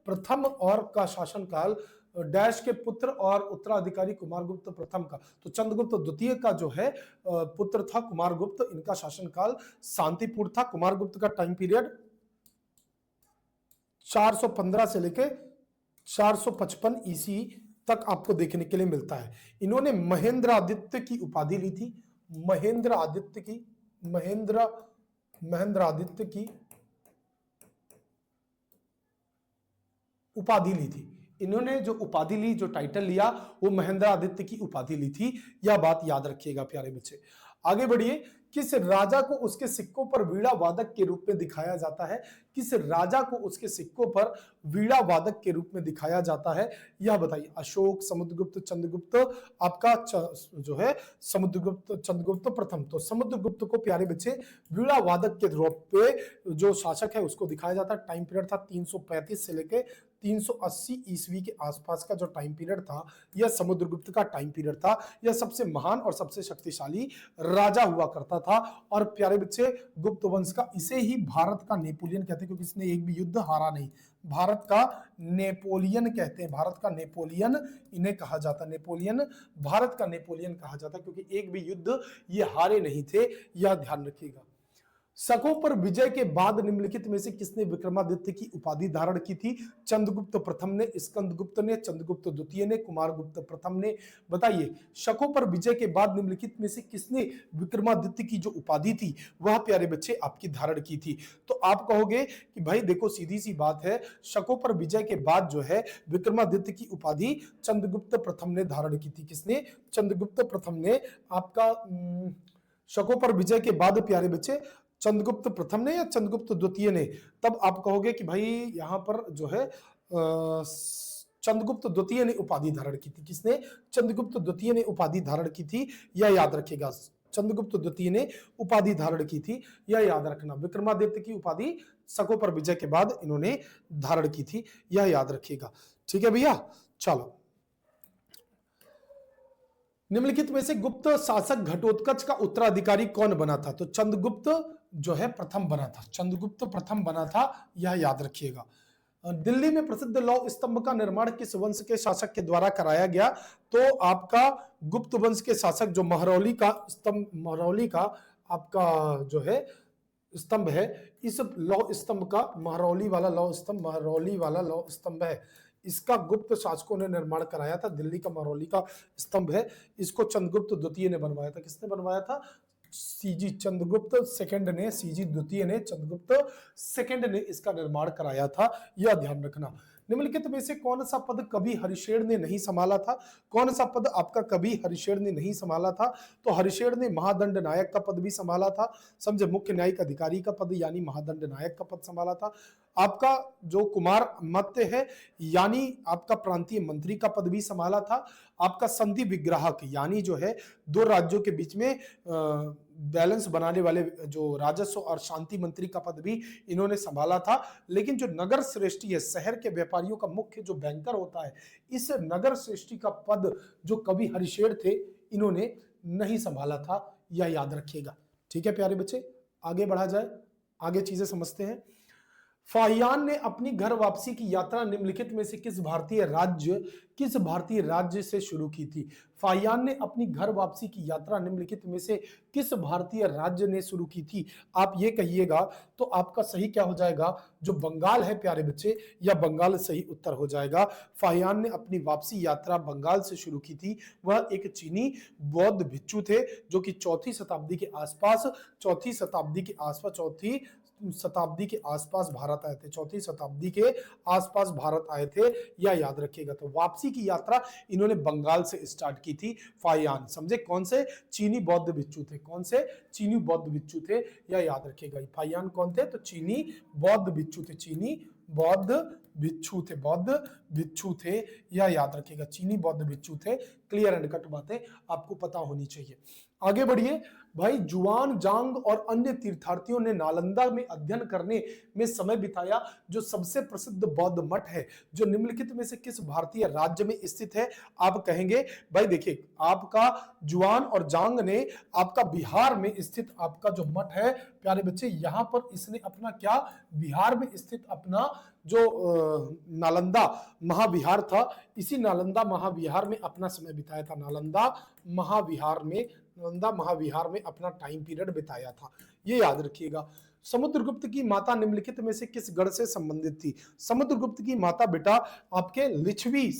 A: प्रथम और का शासनकाल डैश के पुत्र और उत्तराधिकारी कुमारगुप्त प्रथम का, तो चंद्रगुप्त द्वितीय का जो है पुत्र था कुमारगुप्त, इनका शासनकाल शांतिपूर्ण था। कुमारगुप्त का टाइम पीरियड 415 से लेके 455 ईस्वी तक आपको देखने के लिए मिलता है। इन्होंने महेंद्रादित्य की उपाधि ली थी, महेंद्रादित्य की उपाधि ली थी। इन्होंने जो उपाधि ली, जो टाइटल लिया, वो महेंद्रादित्य की उपाधि ली थी, यह बात याद रखिएगा प्यारे बच्चे। आगे बढ़िए। किस राजा को उसके सिक्कों पर वीणा वादक के रूप में दिखाया जाता है? किस राजा को उसके सिक्कों पर वीणा वादक के रूप में दिखाया जाता है, यह बताइए। अशोक, समुद्रगुप्त, चंद्रगुप्त, आपका जो है समुद्रगुप्त, चंद्रगुप्त प्रथम। तो समुद्रगुप्त को प्यारे बच्चे वीणा वादक के रूप पे जो शासक है उसको दिखाया जाता है। टाइम पीरियड था 335 से लेके 380 ईस्वी के आसपास का जो टाइम पीरियड था, यह समुद्रगुप्त का टाइम पीरियड था। यह सबसे महान और सबसे शक्तिशाली राजा हुआ करता था। और प्यारे बच्चे, गुप्त वंश का, इसे ही भारत का नेपोलियन कहते हैं, क्योंकि इसने एक भी युद्ध हारा नहीं। भारत का नेपोलियन कहते हैं, भारत का नेपोलियन इन्हें कहा जाता, नेपोलियन, भारत का नेपोलियन कहा जाता, क्योंकि एक भी युद्ध ये हारे नहीं थे, यह ध्यान रखिएगा। शकों पर विजय के बाद निम्नलिखित में से किसने विक्रमादित्य की उपाधि धारण की थी? चंद्रगुप्त प्रथम ने, स्कंदगुप्त ने, चंद्रगुप्त द्वितीय ने, कुमारगुप्त प्रथम ने। बताइए, शकों पर विजय के बाद निम्नलिखित में से किसने विक्रमादित्य की जो उपाधि थी वह प्यारे बच्चे आपकी धारण की थी? तो आप कहोगे कि भाई देखो सीधी सी बात है, शकों पर विजय के बाद जो है विक्रमादित्य की उपाधि चंद्रगुप्त प्रथम ने धारण की थी। किसने? चंद्रगुप्त प्रथम ने। आपका शकों पर विजय के बाद प्यारे बच्चे चंद्रगुप्त प्रथम ने या चंद्रगुप्त द्वितीय ने? तब आप कहोगे कि भाई यहां पर जो है चंद्रगुप्त द्वितीय ने उपाधि धारण की थी। किसने? चंद्रगुप्त द्वितीय ने उपाधि धारण की थी, यह याद रखेगा। चंद्रगुप्त द्वितीय ने उपाधि धारण की थी, यह याद रखना। विक्रमादित्य की उपाधि शकों पर विजय के बाद इन्होंने धारण की थी, यह याद रखिएगा। ठीक है भैया, चलो। निम्नलिखित में से गुप्त शासक घटोत्कच का उत्तराधिकारी कौन बना था? तो चंद्रगुप्त जो है प्रथम बना था, चंद्रगुप्त प्रथम बना था, यह याद रखिएगा। दिल्ली में प्रसिद्ध लौह स्तंभ का निर्माण किस वंश के शासक के द्वारा कराया गया? तो आपका गुप्त वंश के शासक जो महरौली का स्तंभ, महरौली का आपका जो है स्तंभ है, इस लौह स्तंभ का, महरौली वाला लौह स्तंभ, महरौली वाला लौह स्तंभ है, इसका गुप्त शासकों ने निर्माण कराया था। दिल्ली का महरौली का स्तंभ है, इसको चंद्रगुप्त द्वितीय ने बनवाया था। किसने बनवाया था? सीजी चंद्रगुप्त सेकंड ने, सीजी द्वितीय ने, चंद्रगुप्त सेकंड ने इसका निर्माण कराया था, यह ध्यान रखना। निम्नलिखित में से कौन सा पद कवि हरिशेर ने नहीं संभाला था? कौन सा पद आपका कवि हरिशेर ने नहीं संभाला था? तो हरिशेर ने महादंड नायक का पद भी संभाला था, समझे, मुख्य न्यायिक अधिकारी का पद यानी महादंड नायक का पद संभाला था। आपका जो कुमार मत्य है यानी आपका प्रांतीय मंत्री का पद भी संभाला था। आपका संधि विग्राहक यानी जो है दो राज्यों के बीच में बैलेंस बनाने वाले जो राजस्व और शांति मंत्री का पद भी इन्होंने संभाला था। लेकिन जो नगर श्रेष्ठी है, शहर के व्यापारियों का मुख्य जो बैंकर होता है, इस नगर श्रेष्ठी का पद जो कवि हरिशेर थे इन्होंने नहीं संभाला था, यह याद रखिएगा। ठीक है प्यारे बच्चे, आगे बढ़ा जाए, आगे चीजें समझते हैं। फाहियान ने अपनी घर वापसी की यात्रा निम्नलिखित में से किस भारतीय राज्य से शुरू की थी? फाहियान ने अपनी घर वापसी की यात्रा निम्नलिखित में से किस भारतीय राज्य ने शुरू की थी? आप ये कहिएगा तो आपका सही क्या हो जाएगा? जो बंगाल है प्यारे बच्चे, या बंगाल सही उत्तर हो जाएगा। फाहियान ने अपनी वापसी यात्रा बंगाल से शुरू की थी। वह एक चीनी बौद्ध भिक्षु थे जो कि चौथी शताब्दी के आसपास भारत आए थे, चौथी शताब्दी के आसपास भारत आए थे, यह याद रखिएगा। तो वापसी की यात्रा इन्होंने बंगाल से स्टार्ट की थी फाहियान, समझे। कौन से? चीनी बौद्ध भिक्षु थे। कौन से? चीनी बौद्ध भिक्षु थे, यह याद रखिएगा। फाहियान कौन थे? तो चीनी बौद्ध भिक्षु थे, चीनी बौद्ध भिक्षु थे, बौद्ध भिक्षु थे, यह याद रखिएगा। चीनी बौद्ध भिक्षु थे। क्लियर एंड कट बातें आपको पता होनी चाहिए। आगे बढ़िए भाई। जुआन जांग और अन्य तीर्थार्थियों ने नालंदा में अध्ययन करने में समय बिताया जो सबसे प्रसिद्ध बौद्ध मठ है, जो निम्नलिखित में से किस भारतीय राज्य में स्थित है? आप कहेंगे भाई देखिए, आपका जुआन और जांग ने आपका बिहार में स्थित आपका जो मठ है प्यारे बच्चे, यहां पर इसने अपना क्या, बिहार में स्थित अपना जो नालंदा महाविहार था, इसी नालंदा महाविहार में अपना समय बिताया था। नालंदा महाविहार में अपना टाइम पीरियड बिताया था, ये याद रखिएगा। समुद्रगुप्त की माता निम्नलिखित में से किस गढ़ से संबंधित थी? समुद्रगुप्त की माता बेटा आपके लिच्छवी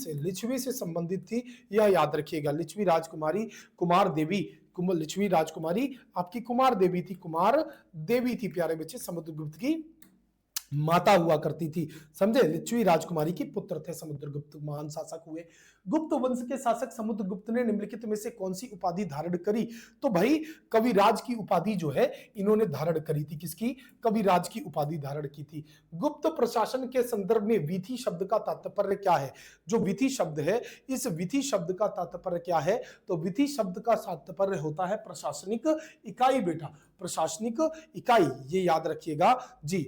A: से संबंधित थी, यह याद रखिएगा। लिच्छवी राजकुमारी कुमार देवी, लिच्छवी राजकुमारी आपकी कुमार देवी थी, कुमार देवी थी प्यारे बच्चे, समुद्रगुप्त की माता हुआ करती थी, समझे। लिच्छवी राजकुमारी की पुत्र थे समुद्रगुप्त, महान शासक हुए। गुप्त वंश के शासक समुद्रगुप्त ने निम्नलिखित में से कौन सी उपाधि धारण करी? तो भाई कविराज की उपाधि जो है इन्होंने धारण करी थी। किसकी? कविराज की उपाधि धारण की थी। गुप्त प्रशासन के संदर्भ में विधि शब्द का तात्पर्य क्या है? जो विधि शब्द है, इस विधि शब्द का तात्पर्य क्या है? तो विधि शब्द का तात्पर्य होता है प्रशासनिक इकाई बेटा, प्रशासनिक इकाई, ये याद रखिएगा जी।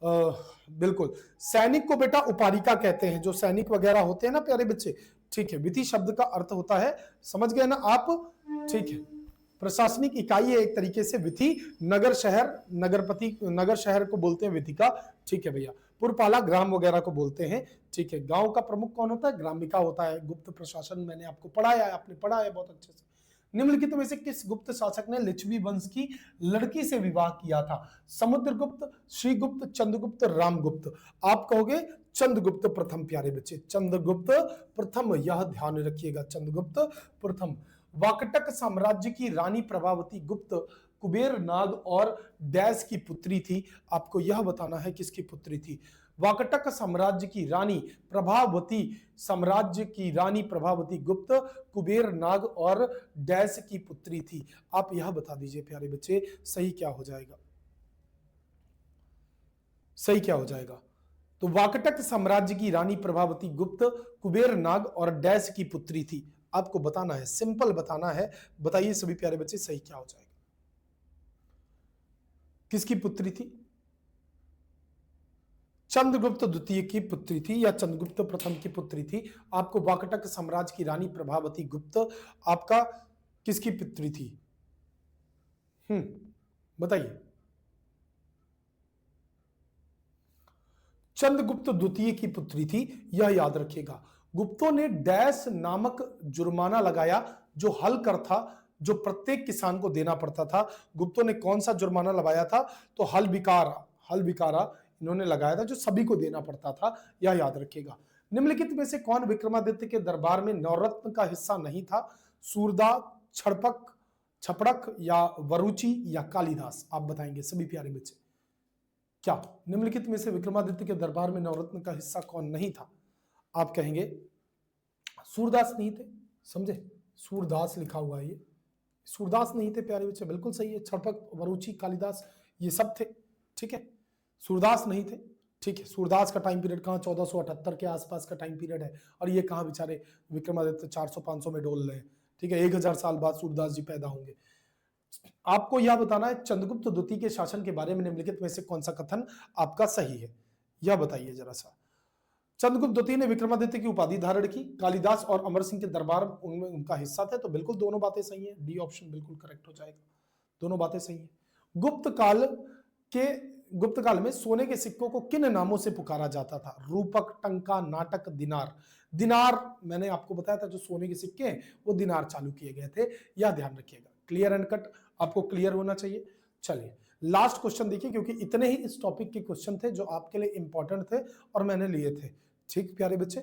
A: बिल्कुल, सैनिक को बेटा उपारिका कहते हैं, जो सैनिक वगैरह होते हैं ना प्यारे बच्चे, ठीक है। विधि शब्द का अर्थ होता है, समझ गए ना आप, ठीक है, प्रशासनिक इकाई है एक तरीके से विधि। नगर शहर, नगरपति, नगर शहर को बोलते हैं विधि का, ठीक है भैया। पुरपाला ग्राम वगैरह को बोलते हैं, ठीक है। गांव का प्रमुख कौन होता है? ग्रामिका होता है। गुप्त प्रशासन मैंने आपको पढ़ाया है, आपने पढ़ा है बहुत अच्छे से। निम्नलिखित में से किस गुप्त शासक ने लिच्छवी वंश की लड़की से विवाह किया था? समुद्रगुप्त, श्रीगुप्त, चंद्रगुप्त, रामगुप्त। आप कहोगे चंद्रगुप्त प्रथम प्यारे बच्चे, चंद्रगुप्त प्रथम, यह ध्यान रखिएगा, चंद्रगुप्त प्रथम। वाकटक साम्राज्य की रानी प्रभावती गुप्त कुबेर नाग और डैश की पुत्री थी। आपको यह बताना है किसकी पुत्री थी। वाकटक साम्राज्य की रानी प्रभावती, साम्राज्य की रानी प्रभावती गुप्त कुबेर नाग और डैश की पुत्री थी। आप यह बता दीजिए प्यारे बच्चे, सही क्या हो जाएगा? सही क्या हो जाएगा? तो वाकटक साम्राज्य की रानी प्रभावती गुप्त कुबेर नाग और डैश की पुत्री थी। आपको बताना है, सिंपल बताना है। बताइए सभी प्यारे बच्चे, सही क्या हो जाएगा? किसकी पुत्री थी? चंद्रगुप्त द्वितीय की पुत्री थी या चंद्रगुप्त प्रथम की पुत्री थी। आपको वाकटक साम्राज्य की रानी प्रभावती गुप्त आपका किसकी पुत्री थी? बताइए। चंद्रगुप्त द्वितीय की पुत्री थी, यह याद रखिएगा। गुप्तों ने डैश नामक जुर्माना लगाया, जो हल कर था, जो प्रत्येक किसान को देना पड़ता था। गुप्तों ने कौन सा जुर्माना लगाया था? तो हल बिकारा इन्होंने लगाया था, जो सभी को देना पड़ता था, यह याद रखिएगा। निम्नलिखित में से कौन विक्रमादित्य के दरबार में नवरत्न का हिस्सा नहीं था? सूरदास, छपड़क या वरुचि या कालिदास? आप बताएंगे सभी प्यारे बच्चे। क्या निम्नलिखित में से विक्रमादित्य के दरबार में नवरत्न का हिस्सा कौन नहीं था? आप कहेंगे सूरदास नहीं थे। समझे, सूरदास लिखा हुआ है, ये सूरदास नहीं थे प्यारे बच्चे, बिल्कुल सही है। छपक, वरुचि, कालिदास ये सब थे, ठीक है। सूरदास नहीं थे, ठीक है। सूरदास का टाइम पीरियड कहाँ? 1478 के आसपास का टाइम पीरियड है। और ये कहाँ बेचारे विक्रमादित्य 400-500 में डोल रहे हैं, ठीक है। 1000 साल बाद सूरदास जी पैदा होंगे। आपको यह बताना है चंद्रगुप्त द्वितीय के शासन के बारे में निम्नलिखित में से कौन सा कथन आपका सही है, यह बताइए जरा सा। चंद्रगुप्त द्वितीय ने विक्रमादित्य की उपाधि धारण की, कालिदास और अमर सिंह के दरबार उनमें उनका हिस्सा थे, तो बिल्कुल दोनों बातें सही है। डी ऑप्शन बिल्कुल करेक्ट हो जाएगा, दोनों बातें सही है। गुप्त काल में सोने के सिक्कों को किन नामों से पुकारा जाता था? रूपक, टंका, नाटक, दिनार। दिनार मैंने आपको बताया था, जो सोने के सिक्के हैं वो दिनार चालू किए गए थे, यह ध्यान रखिएगा। क्लियर एंड कट, आपको क्लियर होना चाहिए। चलिए लास्ट क्वेश्चन देखिए, क्योंकि इतने ही इस टॉपिक के क्वेश्चन थे जो आपके लिए इंपॉर्टेंट थे और मैंने लिए थे, ठीक प्यारे बच्चे।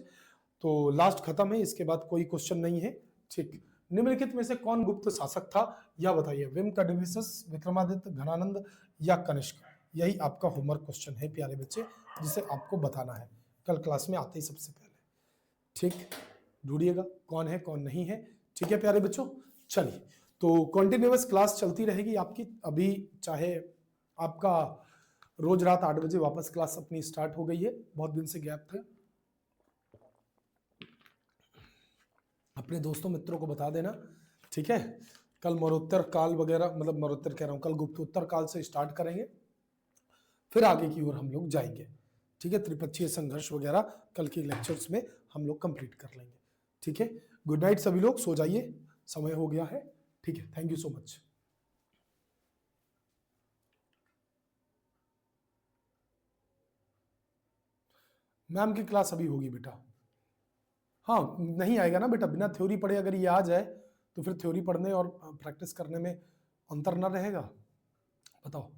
A: तो लास्ट खत्म है, इसके बाद कोई क्वेश्चन नहीं है, ठीक। निम्नलिखित में से कौन गुप्त शासक था, यह बताइए। विम कडफिसस, विक्रमादित्य, घनानंद या कनिष्क? यही आपका होमवर्क क्वेश्चन है प्यारे बच्चे, जिसे आपको बताना है कल क्लास में आते ही सबसे पहले, ठीक। ढूंढिएगा कौन है कौन नहीं है, ठीक है प्यारे बच्चों। चलिए, तो कॉन्टिन्यूअस क्लास चलती रहेगी आपकी। अभी चाहे आपका रोज रात 8 बजे वापस क्लास अपनी स्टार्ट हो गई है, बहुत दिन से गैप थे। अपने दोस्तों मित्रों को बता देना, ठीक है। कल मरणोत्तर काल वगैरह, मतलब मरणोत्तर कह रहा हूं, कल गुप्तोत्तर काल से स्टार्ट करेंगे, फिर आगे की ओर हम लोग जाएंगे, ठीक है। त्रिपक्षीय संघर्ष वगैरह कल के लेक्चर्स में हम लोग कंप्लीट कर लेंगे, ठीक है। गुड नाइट सभी लोग, सो जाइए, समय हो गया है, ठीक है। Thank you so much. Ma'am की क्लास अभी होगी बेटा। हाँ, नहीं आएगा ना बेटा, बिना थ्योरी पढ़े अगर ये आ जाए तो फिर थ्योरी पढ़ने और प्रैक्टिस करने में अंतर ना रहेगा? बताओ।